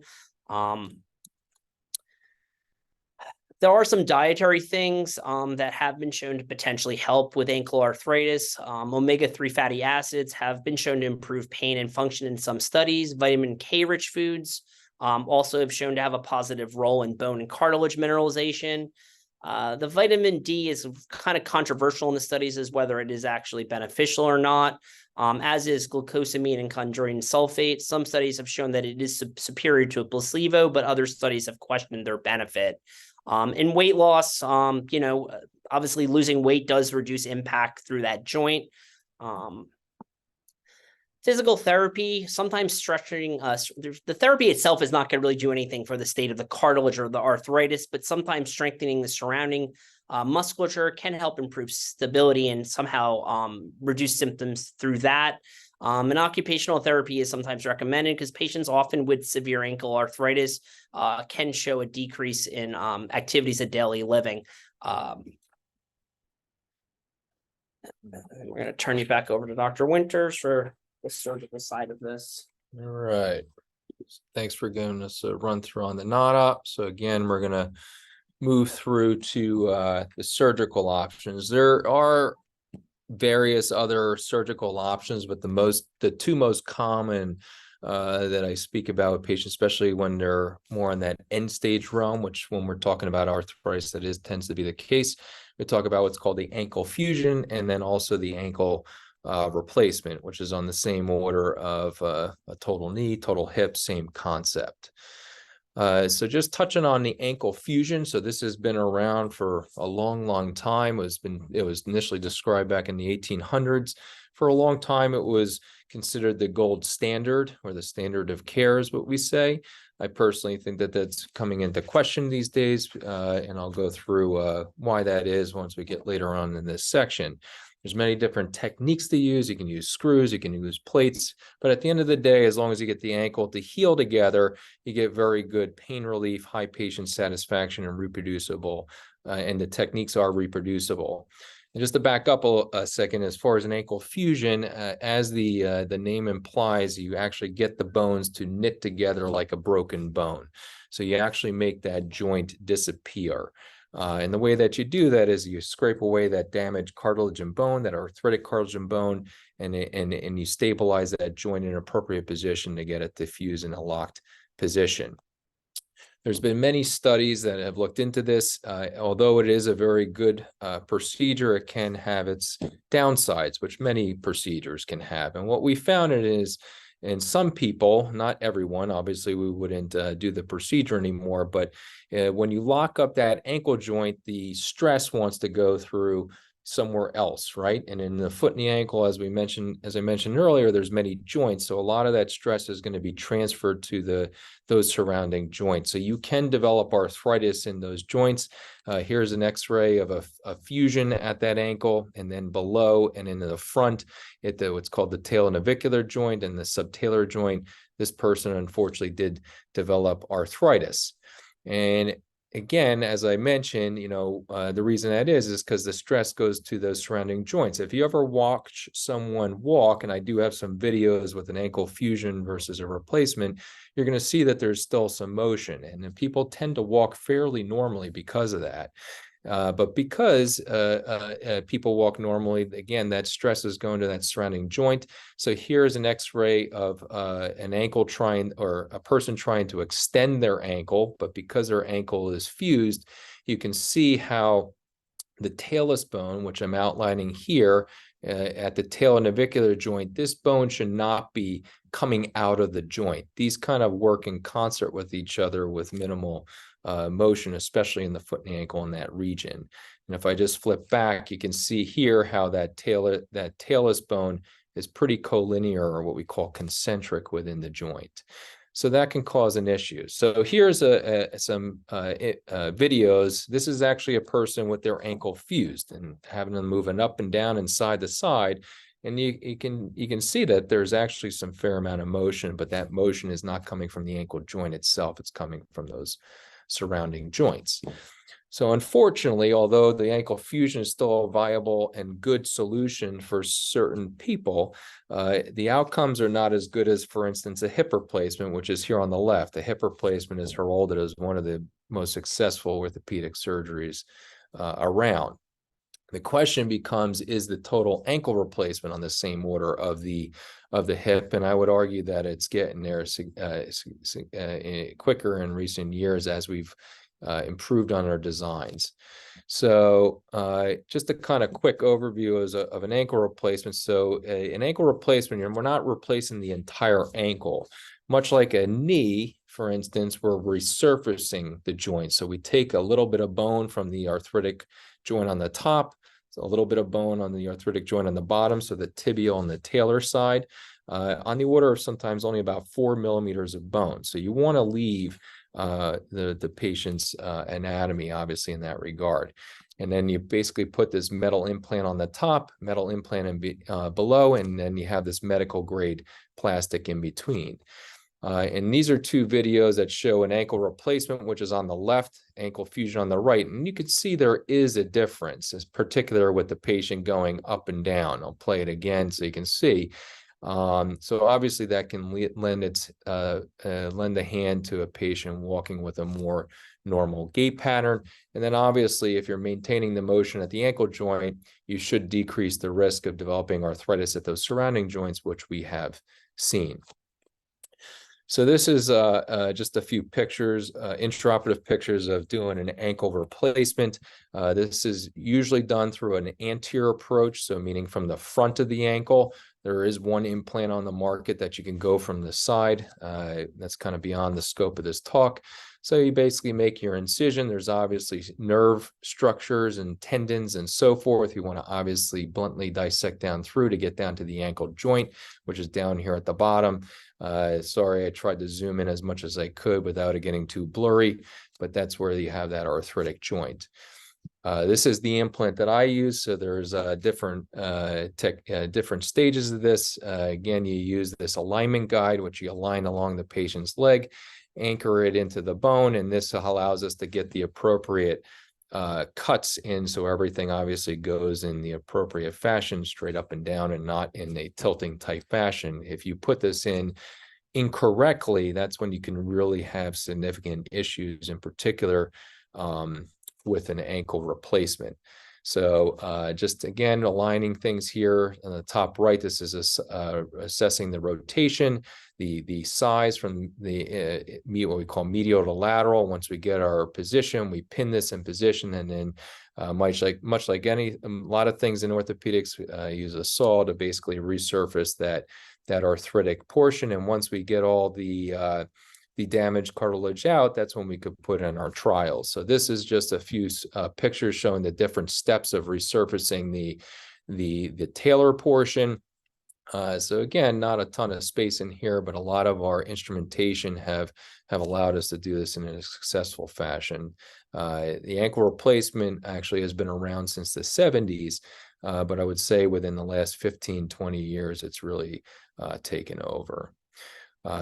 There are some dietary things that have been shown to potentially help with ankle arthritis. Omega-3 fatty acids have been shown to improve pain and function in some studies. Vitamin K-rich foods also have shown to have a positive role in bone and cartilage mineralization. The vitamin D is kind of controversial in the studies as whether it is actually beneficial or not, as is glucosamine and chondroitin sulfate. Some studies have shown that it is superior to a placebo, but other studies have questioned their benefit. In weight loss, obviously losing weight does reduce impact through that joint. Physical therapy, sometimes stretching, the therapy itself is not going to really do anything for the state of the cartilage or the arthritis, but sometimes strengthening the surrounding musculature can help improve stability and somehow reduce symptoms through that. And occupational therapy is sometimes recommended because patients often with severe ankle arthritis can show a decrease in activities of daily living. We're going to turn you back over to Dr. Winters for the surgical side of this. All right. Thanks for giving us a run through on the non-op. So again, we're going to move through to the surgical options. There are various other surgical options, but the two most common that I speak about with patients, especially when they're more in that end stage realm, which when we're talking about arthritis, tends to be the case. We talk about what's called the ankle fusion, and then also the ankle replacement, which is on the same order of a total knee, total hip, same concept. So just touching on the ankle fusion. So this has been around for a long time. It was initially described back in the 1800s. For a long time, it was considered the gold standard, or the standard of care is what we say. I personally think that that's coming into question these days, and I'll go through why that is once we get later on in this section. There's many different techniques to use. You can use screws, you can use plates, but at the end of the day, as long as you get the ankle to heal together, you get very good pain relief, high patient satisfaction, and reproducible, and the techniques are reproducible. And just to back up a second, as far as an ankle fusion, as the name implies, you actually get the bones to knit together like a broken bone. So you actually make that joint disappear. And the way that you do that is you scrape away that damaged cartilage and bone, that arthritic cartilage and bone, and you stabilize that joint in an appropriate position to get it to fuse in a locked position. There's been many studies that have looked into this. Although it is a very good procedure, it can have its downsides, which many procedures can have. And what we found it is, in some people, not everyone, obviously we wouldn't do the procedure anymore, but when you lock up that ankle joint, the stress wants to go through somewhere else, right? And in the foot and the ankle, as I mentioned earlier, there's many joints. So a lot of that stress is going to be transferred to those surrounding joints. So you can develop arthritis in those joints. Here's an x-ray of a fusion at that ankle, and then below and in the front at what's called the talonavicular joint and the subtalar joint. This person unfortunately did develop arthritis. And again, as I mentioned, the reason that is because the stress goes to those surrounding joints. If you ever watch someone walk, and I do have some videos with an ankle fusion versus a replacement, you're going to see that there's still some motion, and then people tend to walk fairly normally because of that. But because people walk normally, again, that stress is going to that surrounding joint. So here's an x-ray of an ankle or a person trying to extend their ankle, but because their ankle is fused, you can see how the talus bone, which I'm outlining here, at the talonavicular joint, this bone should not be coming out of the joint. These kind of work in concert with each other with minimal motion, especially in the foot and the ankle in that region. And if I just flip back, you can see here how that talus bone is pretty collinear, or what we call concentric, within the joint. So that can cause an issue. So here's some videos. This is actually a person with their ankle fused and having them moving up and down and side to side. And you can see that there's actually some fair amount of motion, but that motion is not coming from the ankle joint itself. It's coming from those surrounding joints. So unfortunately, although the ankle fusion is still a viable and good solution for certain people, the outcomes are not as good as, for instance, a hip replacement, which is here on the left. A hip replacement is heralded as one of the most successful orthopedic surgeries around. The question becomes, is the total ankle replacement on the same order of the hip? And I would argue that it's getting there quicker in recent years as we've improved on our designs. So just a kind of quick overview of an ankle replacement. So an ankle replacement, we're not replacing the entire ankle. Much like a knee, for instance, we're resurfacing the joint. So we take a little bit of bone from the arthritic joint on the top, a little bit of bone on the arthritic joint on the bottom, so the tibial and the talar side, on the order of sometimes only about 4 millimeters of bone. So you want to leave the patient's anatomy, obviously, in that regard. And then you basically put this metal implant on the top, metal implant below, and then you have this medical grade plastic in between. And these are two videos that show an ankle replacement, which is on the left, ankle fusion on the right. And you can see there is a difference, in particular with the patient going up and down. I'll play it again so you can see. So obviously that can lend a hand to a patient walking with a more normal gait pattern. And then obviously, if you're maintaining the motion at the ankle joint, you should decrease the risk of developing arthritis at those surrounding joints, which we have seen. So this is just a few pictures, intraoperative pictures of doing an ankle replacement. This is usually done through an anterior approach, so meaning from the front of the ankle. There is one implant on the market that you can go from the side. That's kind of beyond the scope of this talk. So you basically make your incision. There's obviously nerve structures and tendons and so forth. You want to obviously bluntly dissect down through to get down to the ankle joint, which is down here at the bottom. Sorry, I tried to zoom in as much as I could without it getting too blurry, but that's where you have that arthritic joint. This is the implant that I use. So there's different stages of this. Again, you use this alignment guide, which you align along the patient's leg, anchor it into the bone, and this allows us to get the appropriate cuts in, so everything obviously goes in the appropriate fashion, straight up and down, and not in a tilting type fashion. If you put this in incorrectly, that's when you can really have significant issues, in particular with an ankle replacement. So just again, aligning things here on the top right, this is assessing the rotation, the size from the what we call medial to lateral. Once we get our position, we pin this in position, and then much like a lot of things in orthopedics, use a saw to basically resurface that arthritic portion. And once we get all the damaged cartilage out, that's when we could put in our trials. So this is just a few pictures showing the different steps of resurfacing the talar portion. So again, not a ton of space in here, but a lot of our instrumentation have allowed us to do this in a successful fashion. The ankle replacement actually has been around since the 70s, but I would say within the last 15, 20 years, it's really taken over.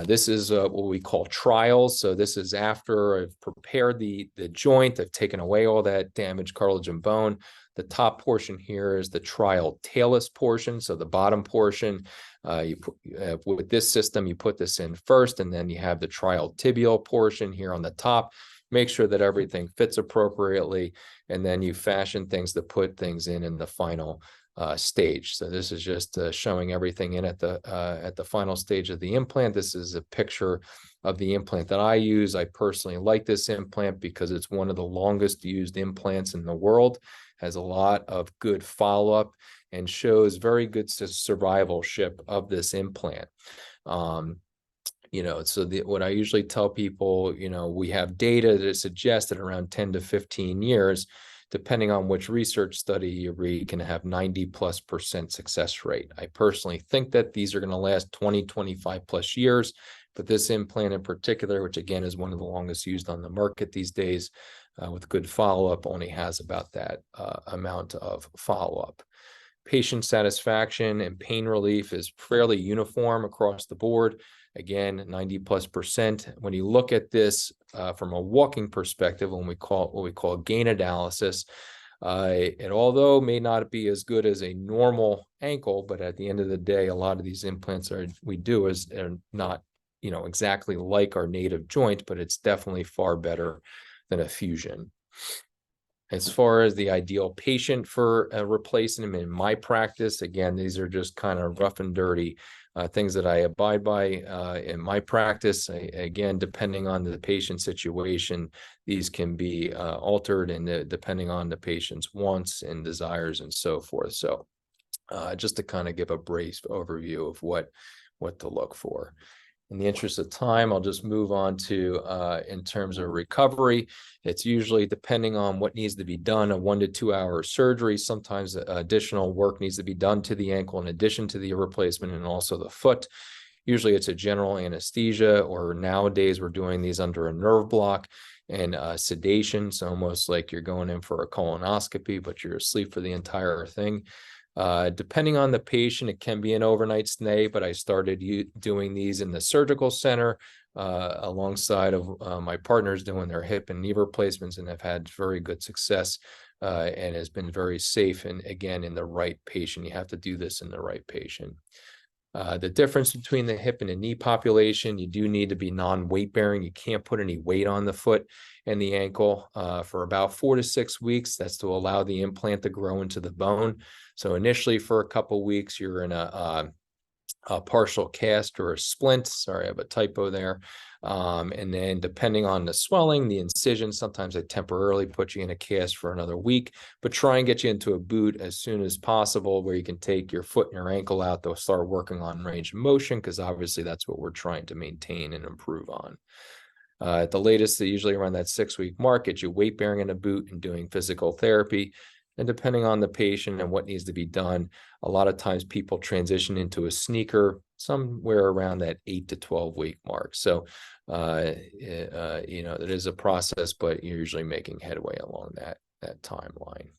This is what we call trials. So this is after I've prepared the joint, I've taken away all that damaged cartilage and bone. The top portion here is the trial talus portion. So the bottom portion, with this system, you put this in first, and then you have the trial tibial portion here on the top. Make sure that everything fits appropriately, and then you fashion things to put things in the final stage. So this is just showing everything in at the final stage of the implant. This is a picture of the implant that I use. I personally like this implant because it's one of the longest used implants in the world, has a lot of good follow-up, and shows very good survivalship of this implant. So what I usually tell people, we have data that suggests that around 10 to 15 years, depending on which research study you read, can have 90+% success rate. I personally think that these are going to last 20, 25 plus years, but this implant in particular, which again is one of the longest used on the market these days, with good follow-up, only has about that amount of follow-up. Patient satisfaction and pain relief is fairly uniform across the board. Again, 90+%. When you look at this from a walking perspective, what we call gain analysis, it although may not be as good as a normal ankle, but at the end of the day, a lot of these implants are not exactly like our native joint, but it's definitely far better than a fusion. As far as the ideal patient for replacing them in my practice, again, these are just kind of rough and dirty things that I abide by in my practice. Again, depending on the patient situation, these can be altered, and depending on the patient's wants and desires and so forth. So just to kind of give a brief overview of what to look for. In the interest of time, I'll just move on to, in terms of recovery, it's usually depending on what needs to be done, a 1 to 2 hour surgery. Sometimes additional work needs to be done to the ankle in addition to the replacement, and also the foot. Usually it's a general anesthesia, or nowadays we're doing these under a nerve block and sedation. So almost like you're going in for a colonoscopy, but you're asleep for the entire thing. Depending on the patient, it can be an overnight stay, but I started doing these in the surgical center alongside of my partners doing their hip and knee replacements, and have had very good success and has been very safe. And again, in the right patient, you have to do this in the right patient. The difference between the hip and the knee population, you do need to be non-weight bearing. You can't put any weight on the foot and the ankle for about 4 to 6 weeks. That's to allow the implant to grow into the bone. So initially for a couple of weeks, you're in a a partial cast or a splint. Sorry, I have a typo there. And then depending on the swelling, the incision, sometimes they temporarily put you in a cast for another week, but try and get you into a boot as soon as possible where you can take your foot and your ankle out. They'll start working on range of motion because obviously that's what we're trying to maintain and improve on. At the latest, they usually around that 6-week mark, get you weight bearing in a boot and doing physical therapy. And depending on the patient and what needs to be done, a lot of times people transition into a sneaker somewhere around that 8 to 12-week mark. So, it is a process, but you're usually making headway along that timeline.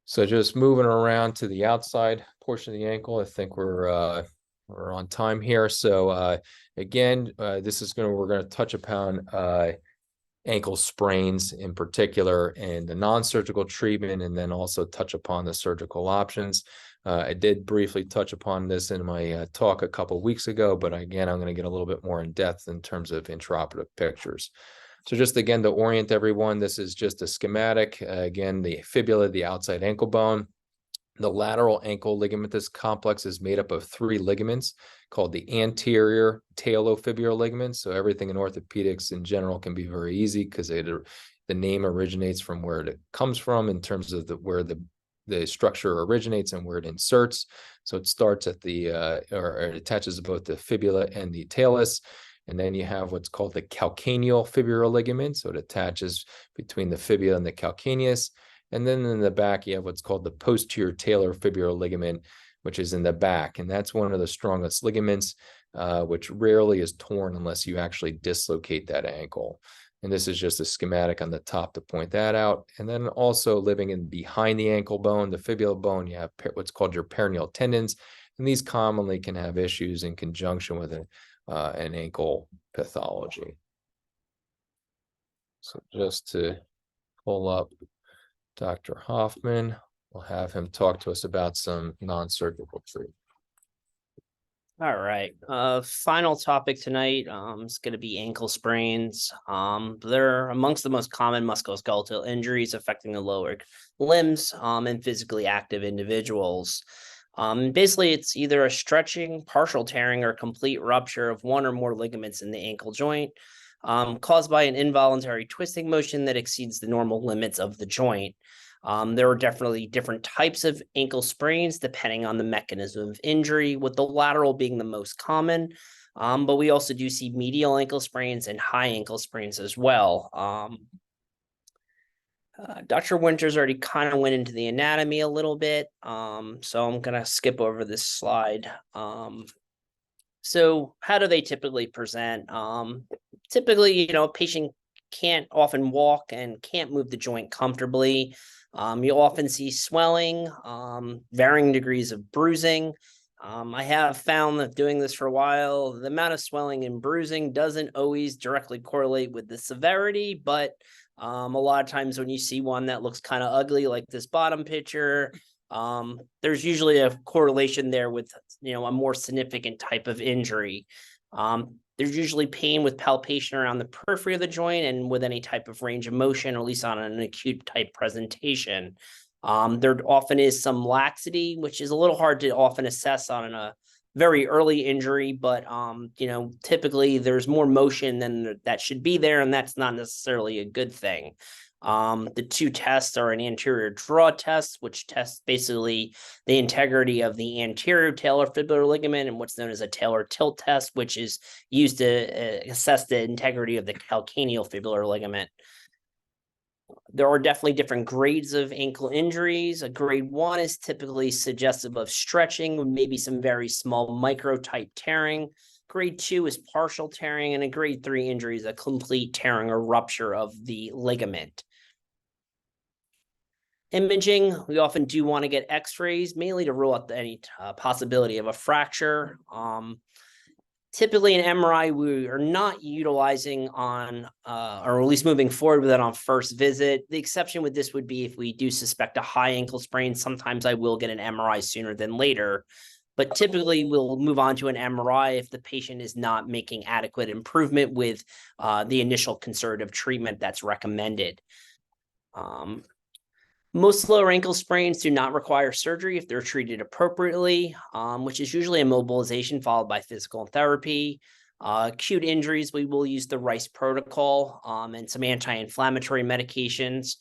So just moving around to the outside portion of the ankle, I think we're on time here. So again, we're going to touch upon ankle sprains in particular and the non-surgical treatment, and then also touch upon the surgical options. I did briefly touch upon this in my talk a couple weeks ago, but again, I'm going to get a little bit more in depth in terms of intraoperative pictures. So just again, to orient everyone, this is just a schematic. Again, the fibula, the outside ankle bone. The lateral ankle ligamentous complex is made up of 3 ligaments called the anterior talofibular ligaments. So everything in orthopedics in general can be very easy because the name originates from where it comes from in terms of where the structure originates and where it inserts. So it starts at or it attaches both the fibula and the talus. And then you have what's called the calcaneal fibular ligament. So it attaches between the fibula and the calcaneus. And then in the back, you have what's called the posterior talar fibular ligament, which is in the back. And that's one of the strongest ligaments, which rarely is torn unless you actually dislocate that ankle. And this is just a schematic on the top to point that out. And then also living in behind the ankle bone, the fibular bone, you have what's called your peroneal tendons. And these commonly can have issues in conjunction with an ankle pathology. So just to pull up Dr. Hoffman, we'll have him talk to us about some non-surgical treatment. All right. Final topic tonight is going to be ankle sprains. They're amongst the most common musculoskeletal injuries affecting the lower limbs in physically active individuals. Basically, it's either a stretching, partial tearing, or complete rupture of one or more ligaments in the ankle joint, caused by an involuntary twisting motion that exceeds the normal limits of the joint. There are definitely different types of ankle sprains depending on the mechanism of injury, with the lateral being the most common. But we also do see medial ankle sprains and high ankle sprains as well. Dr. Winters already kind of went into the anatomy a little bit, so I'm going to skip over this slide. So how do they typically present? Typically, a patient can't often walk and can't move the joint comfortably. You'll often see swelling, varying degrees of bruising. I have found that doing this for a while, the amount of swelling and bruising doesn't always directly correlate with the severity, but a lot of times when you see one that looks kind of ugly, like this bottom picture, there's usually a correlation there with, a more significant type of injury. There's usually pain with palpation around the periphery of the joint and with any type of range of motion, or at least on an acute type presentation. There often is some laxity, which is a little hard to often assess on a very early injury, but typically there's more motion than that should be there, and that's not necessarily a good thing. The 2 tests are an anterior draw test, which tests basically the integrity of the anterior talar fibular ligament, and what's known as a talar tilt test, which is used to assess the integrity of the calcaneal fibular ligament. There are definitely different grades of ankle injuries. A grade 1 is typically suggestive of stretching with maybe some very small micro type tearing. Grade 2 is partial tearing, and a grade 3 injury is a complete tearing or rupture of the ligament. Imaging, we often do want to get x-rays, mainly to rule out any possibility of a fracture. Typically an MRI, we are not utilizing on, or at least moving forward with it on first visit. The exception with this would be if we do suspect a high ankle sprain. Sometimes I will get an MRI sooner than later, but typically we'll move on to an MRI if the patient is not making adequate improvement with the initial conservative treatment that's recommended. Most lower ankle sprains do not require surgery if they're treated appropriately, which is usually immobilization followed by physical therapy. Acute injuries, we will use the RICE protocol and some anti-inflammatory medications.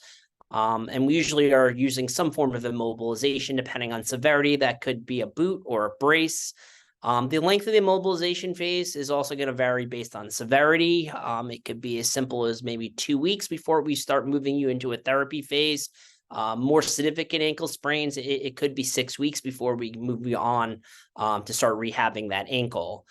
And we usually are using some form of immobilization depending on severity. That could be a boot or a brace. The length of the immobilization phase is also going to vary based on severity. It could be as simple as maybe 2 weeks before we start moving you into a therapy phase. More significant ankle sprains, it could be 6 weeks before we move you on to start rehabbing that ankle.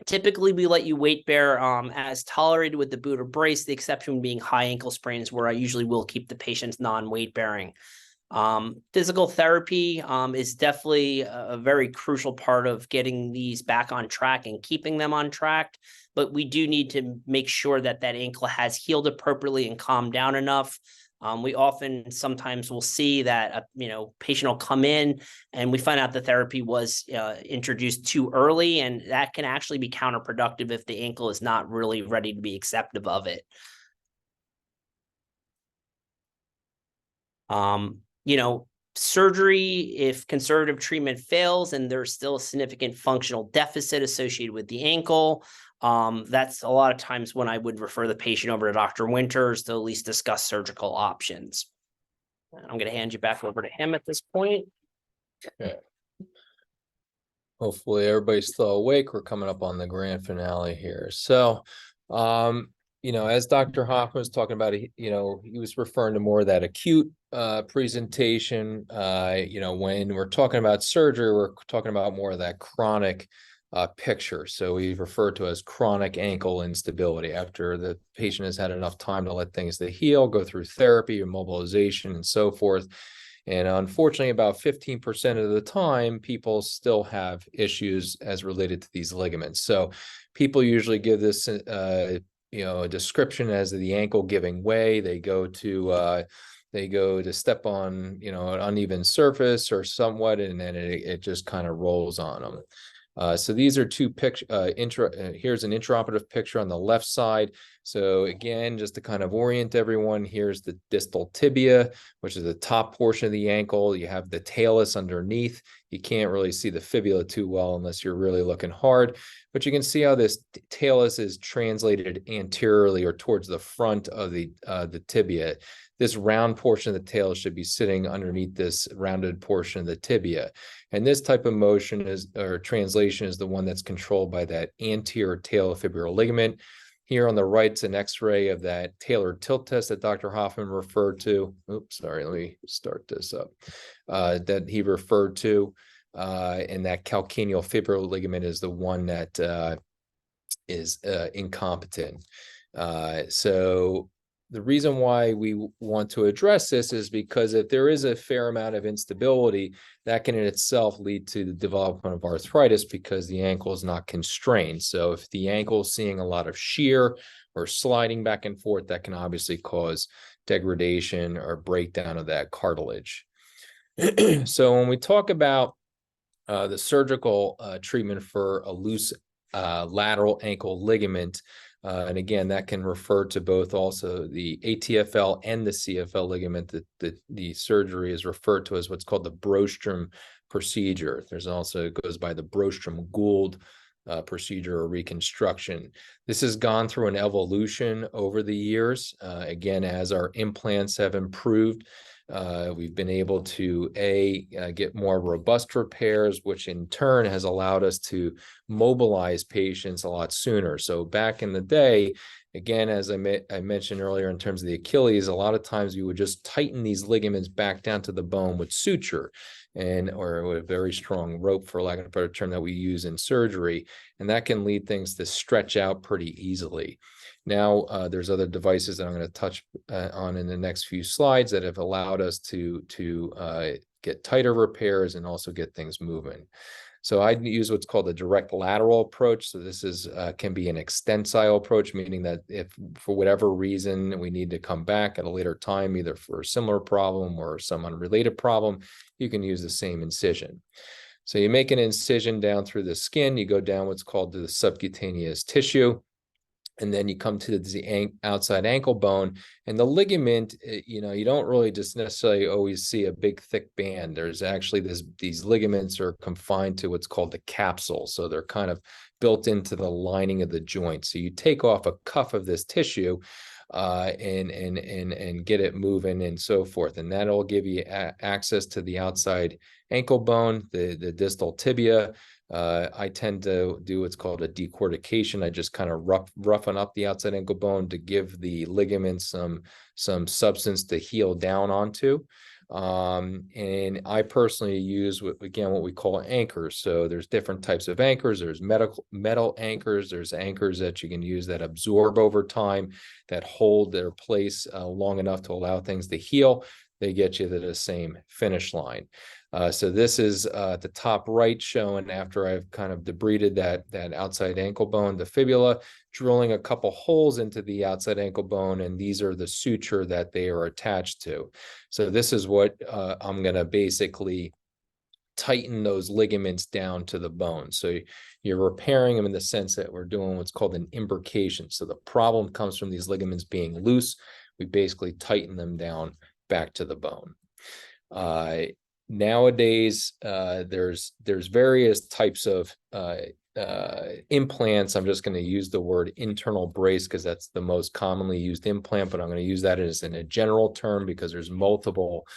Typically, we let you weight bear as tolerated with the boot or brace, the exception being high ankle sprains, where I usually will keep the patients non-weight bearing. Physical therapy is definitely a very crucial part of getting these back on track and keeping them on track. But we do need to make sure that that ankle has healed appropriately and calmed down enough. We often sometimes will see that patient will come in and we find out the therapy was introduced too early, and that can actually be counterproductive if the ankle is not really ready to be acceptive of it. Surgery, if conservative treatment fails and there's still a significant functional deficit associated with the ankle, that's a lot of times when I would refer the patient over to Dr. Winters to at least discuss surgical options. I'm going to hand you back over to him at this point. Okay. Hopefully everybody's still awake. We're coming up on the grand finale here. So, as Dr. Hoffman was talking about, he was referring to more of that acute presentation. When we're talking about surgery, we're talking about more of that chronic picture. So we refer to as chronic ankle instability after the patient has had enough time to let things heal, go through therapy, immobilization, and so forth. And unfortunately, about 15% of the time, people still have issues as related to these ligaments. So people usually give this a description as the ankle giving way. They go to step on an uneven surface or somewhat, and then it just kind of rolls on them. So these are two pictures. Here's an intraoperative picture on the left side. So again, just to kind of orient everyone, here's the distal tibia, which is the top portion of the ankle. You have the talus underneath. You can't really see the fibula too well unless you're really looking hard, but you can see how this talus is translated anteriorly or towards the front of the tibia. This round portion of the talus should be sitting underneath this rounded portion of the tibia. And this type of motion translation is the one that's controlled by that anterior talofibular ligament. Here on the right is an X-ray of that talar tilt test that Dr. Hoffman referred to. Oops, sorry, let me start this up. That he referred to, and that calcaneal fibular ligament is the one that is incompetent. So the reason why we want to address this is because if there is a fair amount of instability, that can in itself lead to the development of arthritis because the ankle is not constrained. So if the ankle is seeing a lot of shear or sliding back and forth, that can obviously cause degradation or breakdown of that cartilage. So when we talk about the surgical treatment for a loose lateral ankle ligament, and again, that can refer to both also the ATFL and the CFL ligament. That the surgery is referred to as what's called the Brostrom procedure. There's also, it goes by the Brostrom-Gould procedure or reconstruction. This has gone through an evolution over the years. Again, as our implants have improved, we've been able to get more robust repairs, which in turn has allowed us to mobilize patients a lot sooner. So back in the day, again, as I mentioned earlier, in terms of the Achilles, a lot of times you would just tighten these ligaments back down to the bone with suture or with a very strong rope, for lack of a better term, that we use in surgery, and that can lead things to stretch out pretty easily. Now, there's other devices that I'm going to touch on in the next few slides that have allowed us to get tighter repairs and also get things moving. So I use what's called a direct lateral approach. So this is can be an extensile approach, meaning that if for whatever reason we need to come back at a later time, either for a similar problem or some unrelated problem, you can use the same incision. So you make an incision down through the skin, you go down what's called the subcutaneous tissue. And then you come to the outside ankle bone, and the ligament, you don't really just necessarily always see a big thick band. There's actually these ligaments are confined to what's called the capsule. So they're kind of built into the lining of the joint. So you take off a cuff of this tissue and get it moving and so forth. And that'll give you access to the outside ankle bone, the distal tibia. I tend to do what's called a decortication. I just kind of roughen up the outside ankle bone to give the ligaments some substance to heal down onto. And I personally use what we call anchors. So there's different types of anchors. There's metal anchors. There's anchors that you can use that absorb over time, that hold their place long enough to allow things to heal. They get you to the same finish line. So this is the top right showing after I've kind of debrided that outside ankle bone, the fibula, drilling a couple holes into the outside ankle bone, and these are the suture that they are attached to. So this is what I'm going to basically tighten those ligaments down to the bone. So you're repairing them in the sense that we're doing what's called an imbrication. So the problem comes from these ligaments being loose. We basically tighten them down back to the bone. Nowadays, there's various types of implants. I'm just going to use the word internal brace because that's the most commonly used implant, but I'm going to use that as in a general term because there's multiple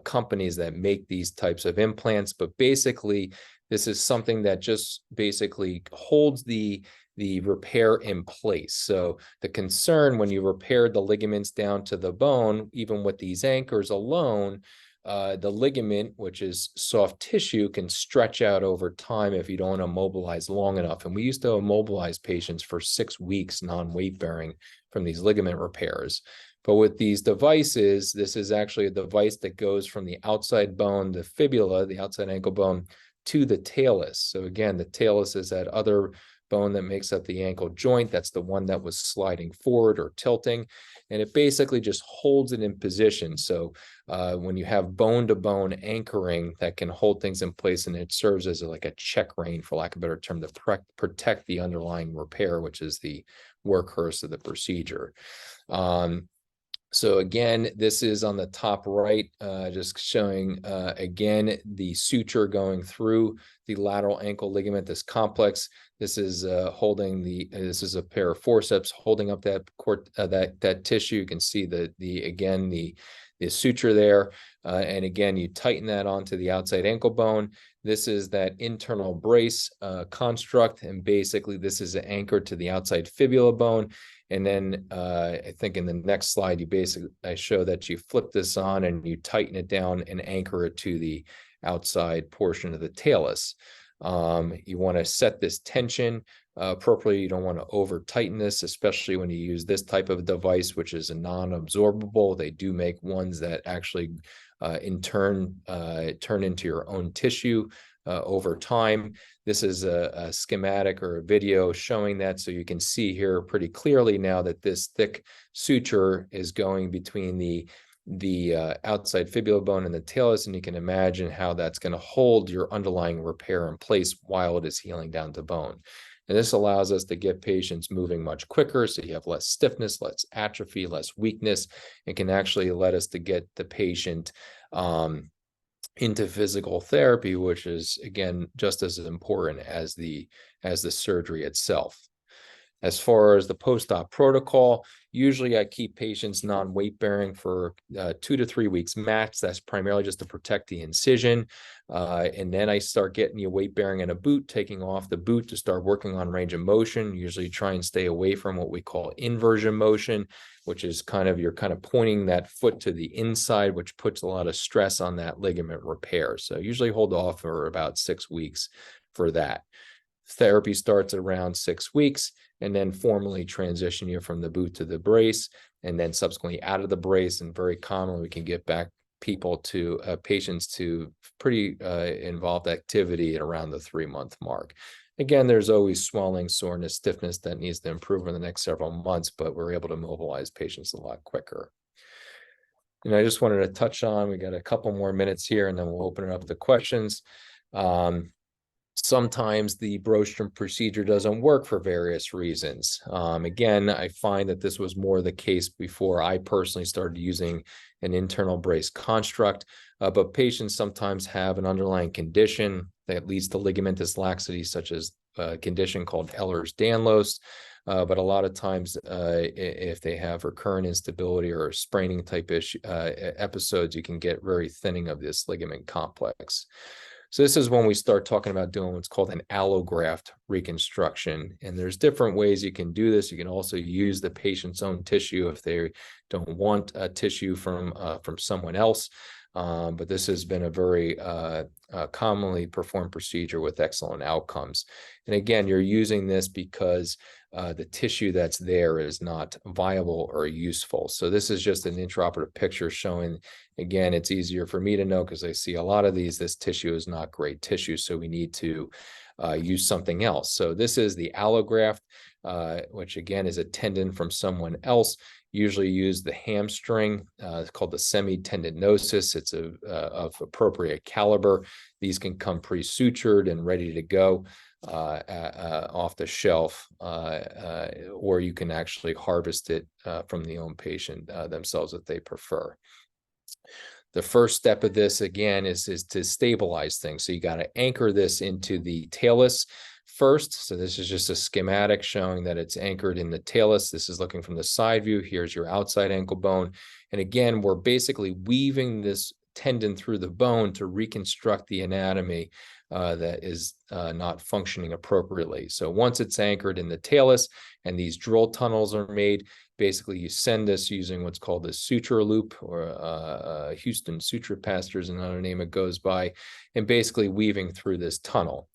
companies that make these types of implants. But basically, this is something that just basically holds the repair in place. So the concern when you repair the ligaments down to the bone, even with these anchors alone, the ligament, which is soft tissue, can stretch out over time if you don't immobilize long enough. And we used to immobilize patients for 6 weeks non-weight bearing from these ligament repairs. But with these devices, this is actually a device that goes from the outside bone, the fibula, the outside ankle bone, to the talus. So again, the talus is that other bone that makes up the ankle joint. That's the one that was sliding forward or tilting. And it basically just holds it in position. So when you have bone-to-bone anchoring that can hold things in place, and it serves as like a check rein, for lack of a better term, to protect the underlying repair, which is the workhorse of the procedure. So again, this is on the top right, just showing again the suture going through the lateral ankle ligament, this complex. This is holding this is a pair of forceps holding up that tissue. You can see the suture there, and again you tighten that onto the outside ankle bone. This is that internal brace construct, and basically this is anchored to the outside fibula bone. And then I think in the next slide, I show that you flip this on and you tighten it down and anchor it to the outside portion of the talus. You want to set this tension appropriately. You don't want to over tighten this, especially when you use this type of device, which is a non-absorbable. They do make ones that actually in turn turn into your own tissue over time. This is a schematic or a video showing that, so you can see here pretty clearly now that this thick suture is going between the outside fibula bone and the talus, and you can imagine how that's going to hold your underlying repair in place while it is healing down to bone. And this allows us to get patients moving much quicker, so you have less stiffness, less atrophy, less weakness, and can actually let us to get the patient into physical therapy, which is again just as important as the surgery itself. As far as the post-op protocol, usually I keep patients non-weight bearing for 2 to 3 weeks max. That's primarily just to protect the incision. And then I start getting you weight bearing in a boot, taking off the boot to start working on range of motion. Usually try and stay away from what we call inversion motion, which is you're kind of pointing that foot to the inside, which puts a lot of stress on that ligament repair. So usually hold off for about 6 weeks for that. Therapy starts around 6 weeks, and then formally transition you from the boot to the brace, and then subsequently out of the brace. And very commonly we can get back patients to pretty involved activity at around the 3-month mark. Again, there's always swelling, soreness, stiffness that needs to improve in the next several months, but we're able to mobilize patients a lot quicker. And I just wanted to touch on, we got a couple more minutes here, and then we'll open it up to questions. Sometimes the Brostrom procedure doesn't work for various reasons. Again, I find that this was more the case before I personally started using an internal brace construct, but patients sometimes have an underlying condition that leads to ligamentous laxity, such as a condition called Ehlers-Danlos. But a lot of times, if they have recurrent instability or spraining type episodes, you can get very thinning of this ligament complex. So this is when we start talking about doing what's called an allograft reconstruction. And there's different ways you can do this. You can also use the patient's own tissue if they don't want a tissue from someone else. But this has been a very commonly performed procedure with excellent outcomes. And again, you're using this because the tissue that's there is not viable or useful. So this is just an intraoperative picture showing, again, it's easier for me to know because I see a lot of these, this tissue is not great tissue, so we need to use something else. So this is the allograft, which again is a tendon from someone else. Usually use the hamstring, it's called the semitendinosus. It's of appropriate caliber. These can come pre-sutured and ready to go off the shelf, or you can actually harvest it from the own patient themselves if they prefer. The first step of this, again, is to stabilize things. So you got to anchor this into the talus first. So this is just a schematic showing that it's anchored in the talus. This is looking from the side view. Here's your outside ankle bone. And again, we're basically weaving this tendon through the bone to reconstruct the anatomy that is not functioning appropriately. So once it's anchored in the talus and these drill tunnels are made, basically you send this using what's called the suture loop, or Houston suture paster is another name it goes by, and basically weaving through this tunnel.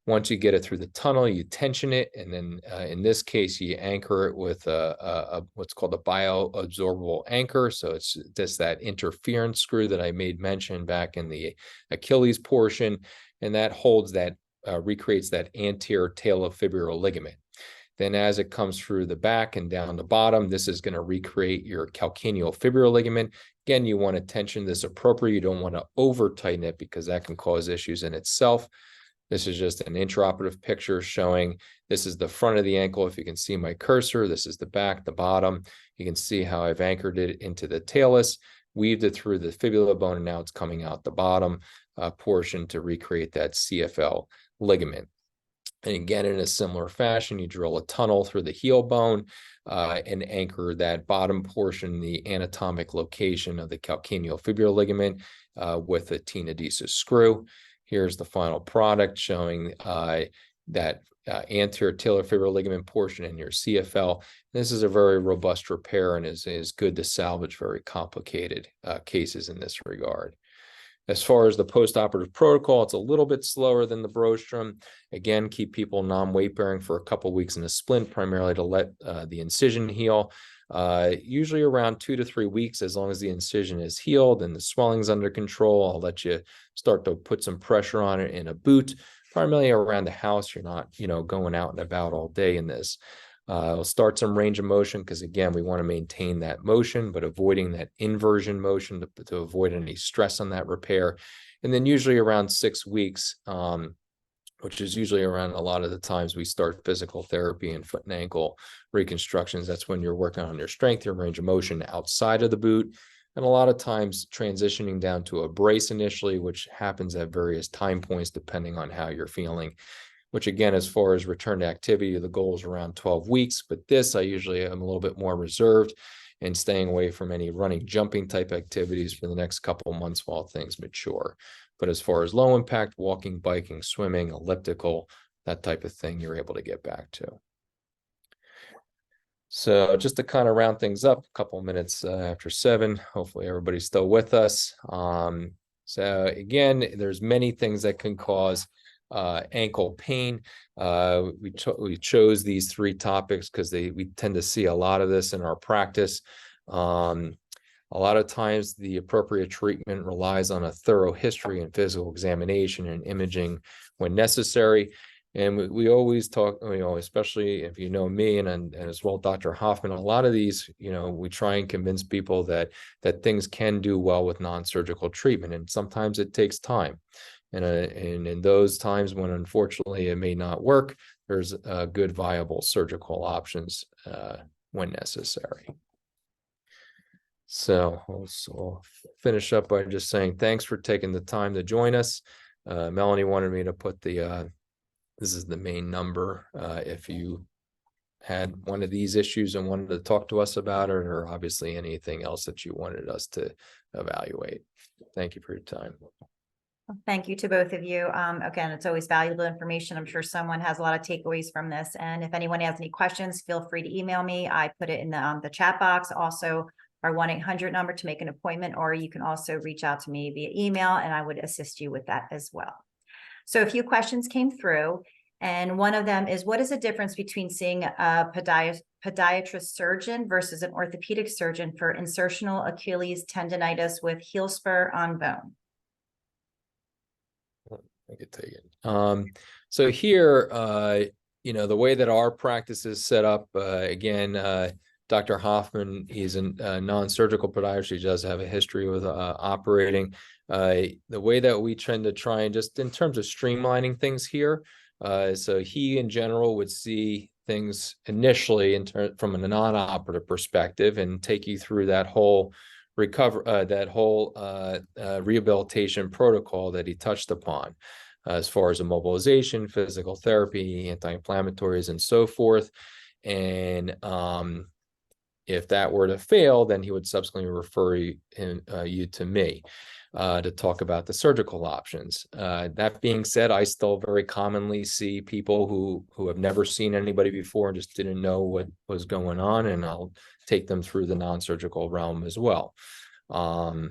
Once you get it through the tunnel, you tension it, and then in this case, you anchor it with what's called a bioabsorbable anchor. So it's just that interference screw that I made mention back in the Achilles portion, and that holds that, recreates that anterior talofibular ligament. Then as it comes through the back and down the bottom, this is going to recreate your calcaneofibular ligament. Again, you want to tension this appropriately. You don't want to over tighten it because that can cause issues in itself. This is just an intraoperative picture showing this is the front of the ankle. If you can see my cursor, this is the back, the bottom. You can see how I've anchored it into the talus, weaved it through the fibula bone, and now it's coming out the bottom portion to recreate that CFL ligament. And again, in a similar fashion, you drill a tunnel through the heel bone and anchor that bottom portion, the anatomic location of the calcaneofibular ligament with a tenodesis screw. Here's the final product showing that anterior talofibular ligament portion in your CFL. This is a very robust repair and is good to salvage very complicated cases in this regard. As far as the postoperative protocol, it's a little bit slower than the Brostrom. Again, keep people non-weight bearing for a couple of weeks in a splint, primarily to let the incision heal. Usually around 2 to 3 weeks, as long as the incision is healed and the swelling's under control. I'll let you start to put some pressure on it in a boot, primarily around the house. You're not, going out and about all day in this. We'll start some range of motion because, again, we want to maintain that motion, but avoiding that inversion motion to avoid any stress on that repair. And then usually around 6 weeks, which is usually around a lot of the times we start physical therapy and foot and ankle reconstructions. That's when you're working on your strength, your range of motion outside of the boot. And a lot of times transitioning down to a brace initially, which happens at various time points depending on how you're feeling. Which again, as far as return to activity, the goal is around 12 weeks. But this, I usually am a little bit more reserved and staying away from any running, jumping type activities for the next couple of months while things mature. But as far as low impact, walking, biking, swimming, elliptical, that type of thing, you're able to get back to. So just to kind of round things up, a couple of minutes after 7, hopefully everybody's still with us. So again, there's many things that can cause ankle pain. We chose these 3 topics because we tend to see a lot of this in our practice. A lot of times the appropriate treatment relies on a thorough history and physical examination and imaging when necessary. And we always talk, especially if you know me and as well Dr. Hoffman, a lot of these, we try and convince people that things can do well with non-surgical treatment, and sometimes it takes time. And in those times when unfortunately it may not work, there's good viable surgical options when necessary. So I'll finish up by just saying thanks for taking the time to join us. Melanie wanted me to put this is the main number. If you had one of these issues and wanted to talk to us about it, or obviously anything else that you wanted us to evaluate. Thank you for your time. Thank you to both of you. Again, it's always valuable information. I'm sure someone has a lot of takeaways from this. And if anyone has any questions, feel free to email me. I put it in the chat box. Also, our 1-800 number to make an appointment, or you can also reach out to me via email and I would assist you with that as well. So a few questions came through, and one of them is, what is the difference between seeing a podiatrist surgeon versus an orthopedic surgeon for insertional Achilles tendonitis with heel spur on bone? I could take it. So here, the way that our practice is set up, again, Dr. Hoffman, he's a non-surgical podiatrist. He does have a history with operating. The way that we tend to try and just in terms of streamlining things here, so he in general would see things initially from a non-operative perspective and take you through that whole rehabilitation protocol that he touched upon, as far as immobilization, physical therapy, anti-inflammatories, and so forth. And if that were to fail, then he would subsequently refer you to me to talk about the surgical options. That being said, I still very commonly see people who have never seen anybody before and just didn't know what was going on, and I'll take them through the non-surgical realm as well. So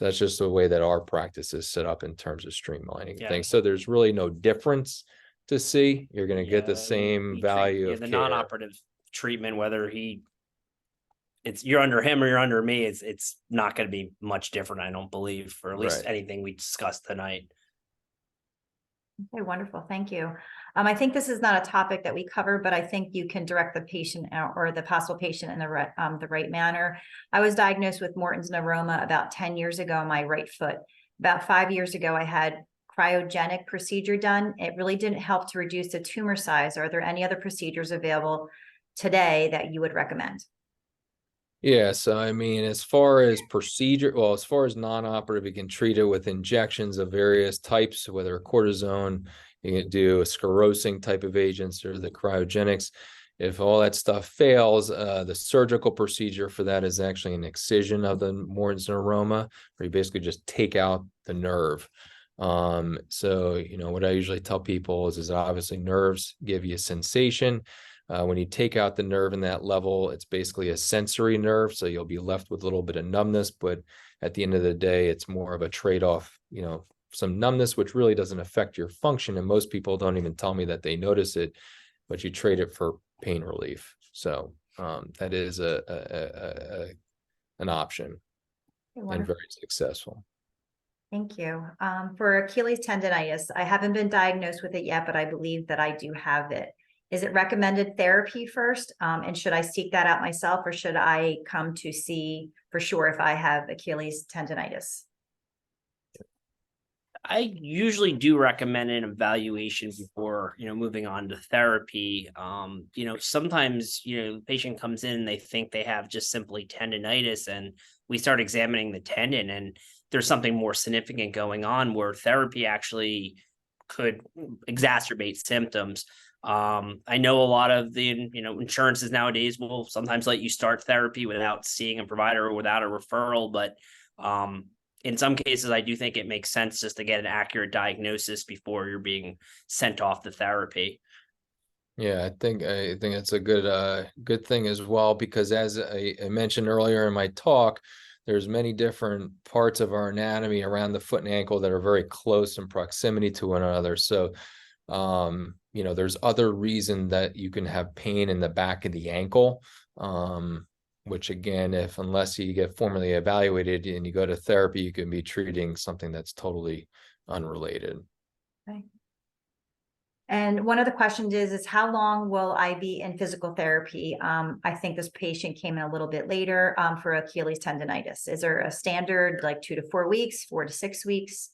that's just the way that our practice is set up in terms of streamlining things. So there's really no difference to see. You're going to get the same value of the care. non-operative treatment, whether you're under him or you're under me, it's not going to be much different, I don't believe, for at least anything we discussed tonight. Okay, wonderful. Thank you. I think this is not a topic that we cover, but I think you can direct the patient or the possible patient in the right manner. I was diagnosed with Morton's neuroma about 10 years ago on my right foot. About 5 years ago, I had cryogenic procedure done. It really didn't help to reduce the tumor size. Are there any other procedures available today that you would recommend? Yeah, so I mean, as far as as far as non-operative, you can treat it with injections of various types, whether cortisone, you can do a sclerosing type of agents or the cryogenics. If all that stuff fails, the surgical procedure for that is actually an excision of the Morton's neuroma, where you basically just take out the nerve. So, what I usually tell people is obviously nerves give you a sensation. When you take out the nerve in that level, it's basically a sensory nerve. So you'll be left with a little bit of numbness, but at the end of the day, it's more of a trade-off, some numbness, which really doesn't affect your function. And most people don't even tell me that they notice it, but you trade it for pain relief. So that is an option and very successful. Thank you. For Achilles tendonitis, I haven't been diagnosed with it yet, but I believe that I do have it. Is it recommended therapy first? And should I seek that out myself, or should I come to see for sure if I have Achilles tendonitis? I usually do recommend an evaluation before, moving on to therapy. Sometimes, the patient comes in and they think they have just simply tendonitis, and we start examining the tendon and there's something more significant going on where therapy actually could exacerbate symptoms. I know a lot of the, insurances nowadays will sometimes let you start therapy without seeing a provider or without a referral, but in some cases, I do think it makes sense just to get an accurate diagnosis before you're being sent off to therapy. Yeah, I think it's a good thing as well, because as I mentioned earlier in my talk, there's many different parts of our anatomy around the foot and ankle that are very close in proximity to one another. So, there's other reason that you can have pain in the back of the ankle, which again, unless you get formally evaluated and you go to therapy, you can be treating something that's totally unrelated. Okay. And one of the questions is how long will I be in physical therapy? I think this patient came in a little bit later for Achilles tendonitis. Is there a standard like 2 to 4 weeks, 4 to 6 weeks?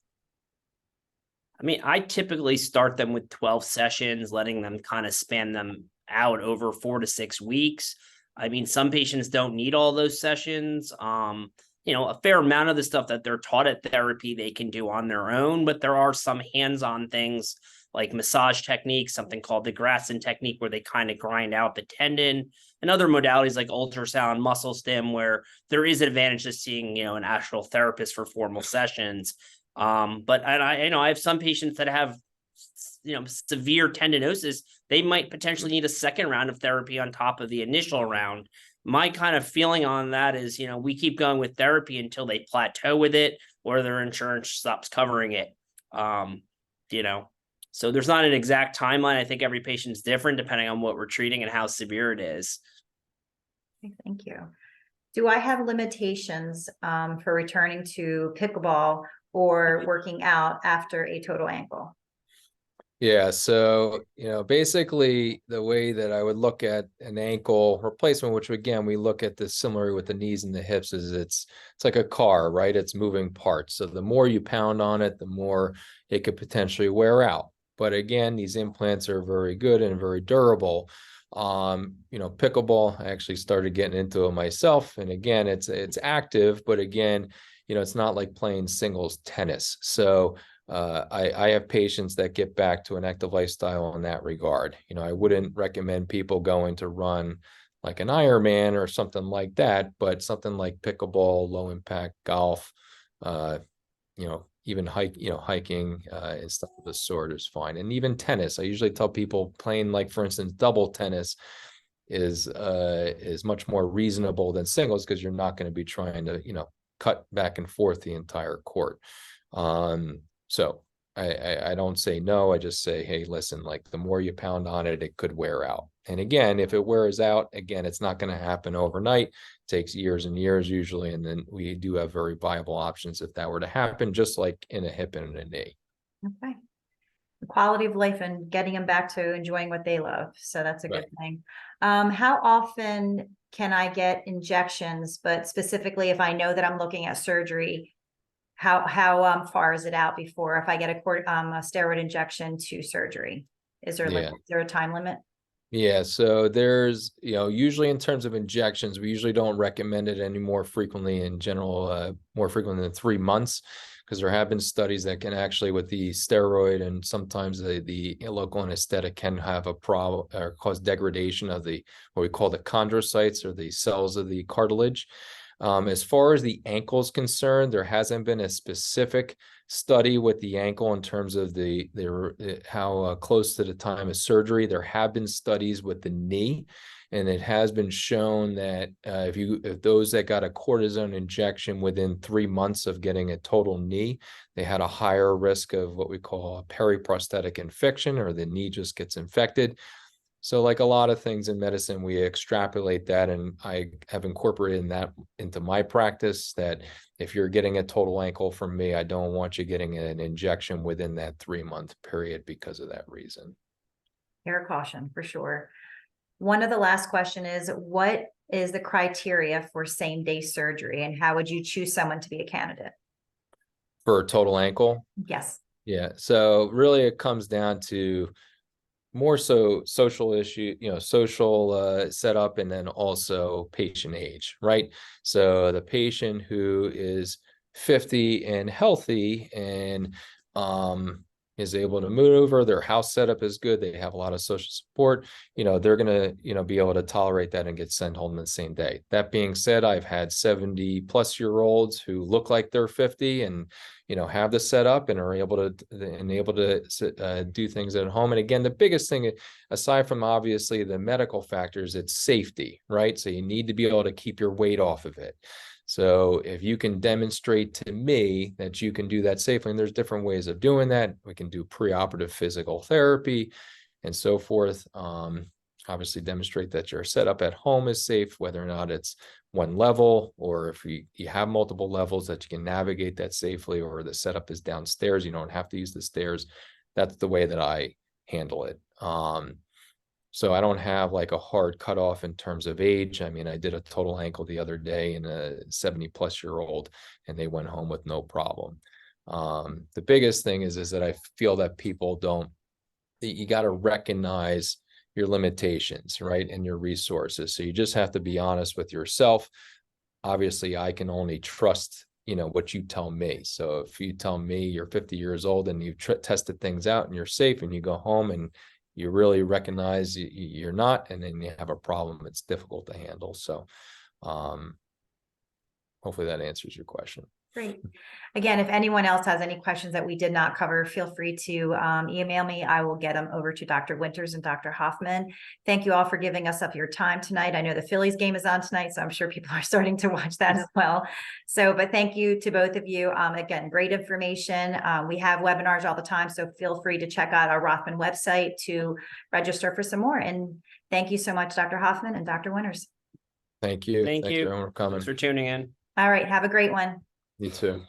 I mean, I typically start them with 12 sessions, letting them kind of span them out over 4 to 6 weeks. I mean, some patients don't need all those sessions. A fair amount of the stuff that they're taught at therapy, they can do on their own, but there are some hands-on things like massage techniques, something called the Grasson technique, where they kind of grind out the tendon, and other modalities like ultrasound, muscle stim, where there is an advantage to seeing, an actual therapist for formal sessions. But I have some patients that have, severe tendinosis. They might potentially need a second round of therapy on top of the initial round. My kind of feeling on that is, we keep going with therapy until they plateau with it or their insurance stops covering it. So there's not an exact timeline. I think every patient's different depending on what we're treating and how severe it is. Thank you. Do I have limitations for returning to pickleball or working out after a total ankle? Yeah, so, basically the way that I would look at an ankle replacement, which again, we look at this similar with the knees and the hips, is it's like a car, right? It's moving parts. So the more you pound on it, the more it could potentially wear out. But again, these implants are very good and very durable. Pickleball, I actually started getting into it myself. And again, it's active, but again, it's not like playing singles tennis. So I have patients that get back to an active lifestyle in that regard. I wouldn't recommend people going to run like an Ironman or something like that, but something like pickleball, low impact golf, even hiking and stuff of the sort is fine. And even tennis, I usually tell people playing, like, for instance, double tennis is much more reasonable than singles, because you're not going to be trying to, cut back and forth the entire court. So I don't say no. I just say, hey, listen, like, the more you pound on it, it could wear out. And again, if it wears out, again, it's not going to happen overnight. It takes years and years usually. And then we do have very viable options if that were to happen, just like in a hip and a knee. Okay. The quality of life and getting them back to enjoying what they love. So that's a good thing. How often can I get injections? But specifically, if I know that I'm looking at surgery, how far is it out before, if I get a steroid injection to surgery? Is there is there a time limit? Yeah, so there's, usually in terms of injections, we usually don't recommend it any more frequently in general, more frequently than 3 months, because there have been studies that can actually, with the steroid and sometimes the local anesthetic, can have a problem or cause degradation of what we call the chondrocytes, or the cells of the cartilage. As far as the ankle is concerned, there hasn't been a specific study with the ankle in terms of how close to the time of surgery. There have been studies with the knee, and it has been shown that if those that got a cortisone injection within 3 months of getting a total knee, they had a higher risk of what we call a periprosthetic infection, or the knee just gets infected. So, like a lot of things in medicine, we extrapolate that, and I have incorporated that into my practice, that if you're getting a total ankle from me, I don't want you getting an injection within that 3-month period because of that reason. Air caution for sure. One of the last question is, what is the criteria for same-day surgery, and how would you choose someone to be a candidate? For a total ankle? Yes. Yeah. So really it comes down to more so social issue, social setup, and then also patient age, right? So the patient who is 50 and healthy and is able to maneuver, their house setup is good, they have a lot of social support, they're going to, be able to tolerate that and get sent home the same day. That being said, I've had 70-plus-year-olds who look like they're 50 and, have the setup and are able to do things at home. And again, the biggest thing, aside from obviously the medical factors, it's safety, right? So you need to be able to keep your weight off of it. So if you can demonstrate to me that you can do that safely, and there's different ways of doing that. We can do preoperative physical therapy and so forth. Obviously demonstrate that your setup at home is safe, whether or not it's one level, or if you have multiple levels, that you can navigate that safely, or the setup is downstairs, you don't have to use the stairs. That's the way that I handle it. So I don't have like a hard cutoff in terms of age. I mean, I did a total ankle the other day in a 70-plus-year-old, and they went home with no problem. The biggest thing is that I feel that people don't, you got to recognize your limitations, right? And your resources. So you just have to be honest with yourself. Obviously, I can only trust, what you tell me. So if you tell me you're 50 years old and you've tested things out and you're safe, and you go home and you really recognize you're not, and then you have a problem, it's difficult to handle. So hopefully that answers your question. Great. Again, if anyone else has any questions that we did not cover, feel free to email me. I will get them over to Dr. Winters and Dr. Hoffman. Thank you all for giving us up your time tonight. I know the Phillies game is on tonight, so I'm sure people are starting to watch that as well. So, but thank you to both of you. Again, great information. We have webinars all the time, so feel free to check out our Rothman website to register for some more. And thank you so much, Dr. Hoffman and Dr. Winters. Thank you. Thank you. Everyone for coming. Thanks for tuning in. All right, have a great one. You too.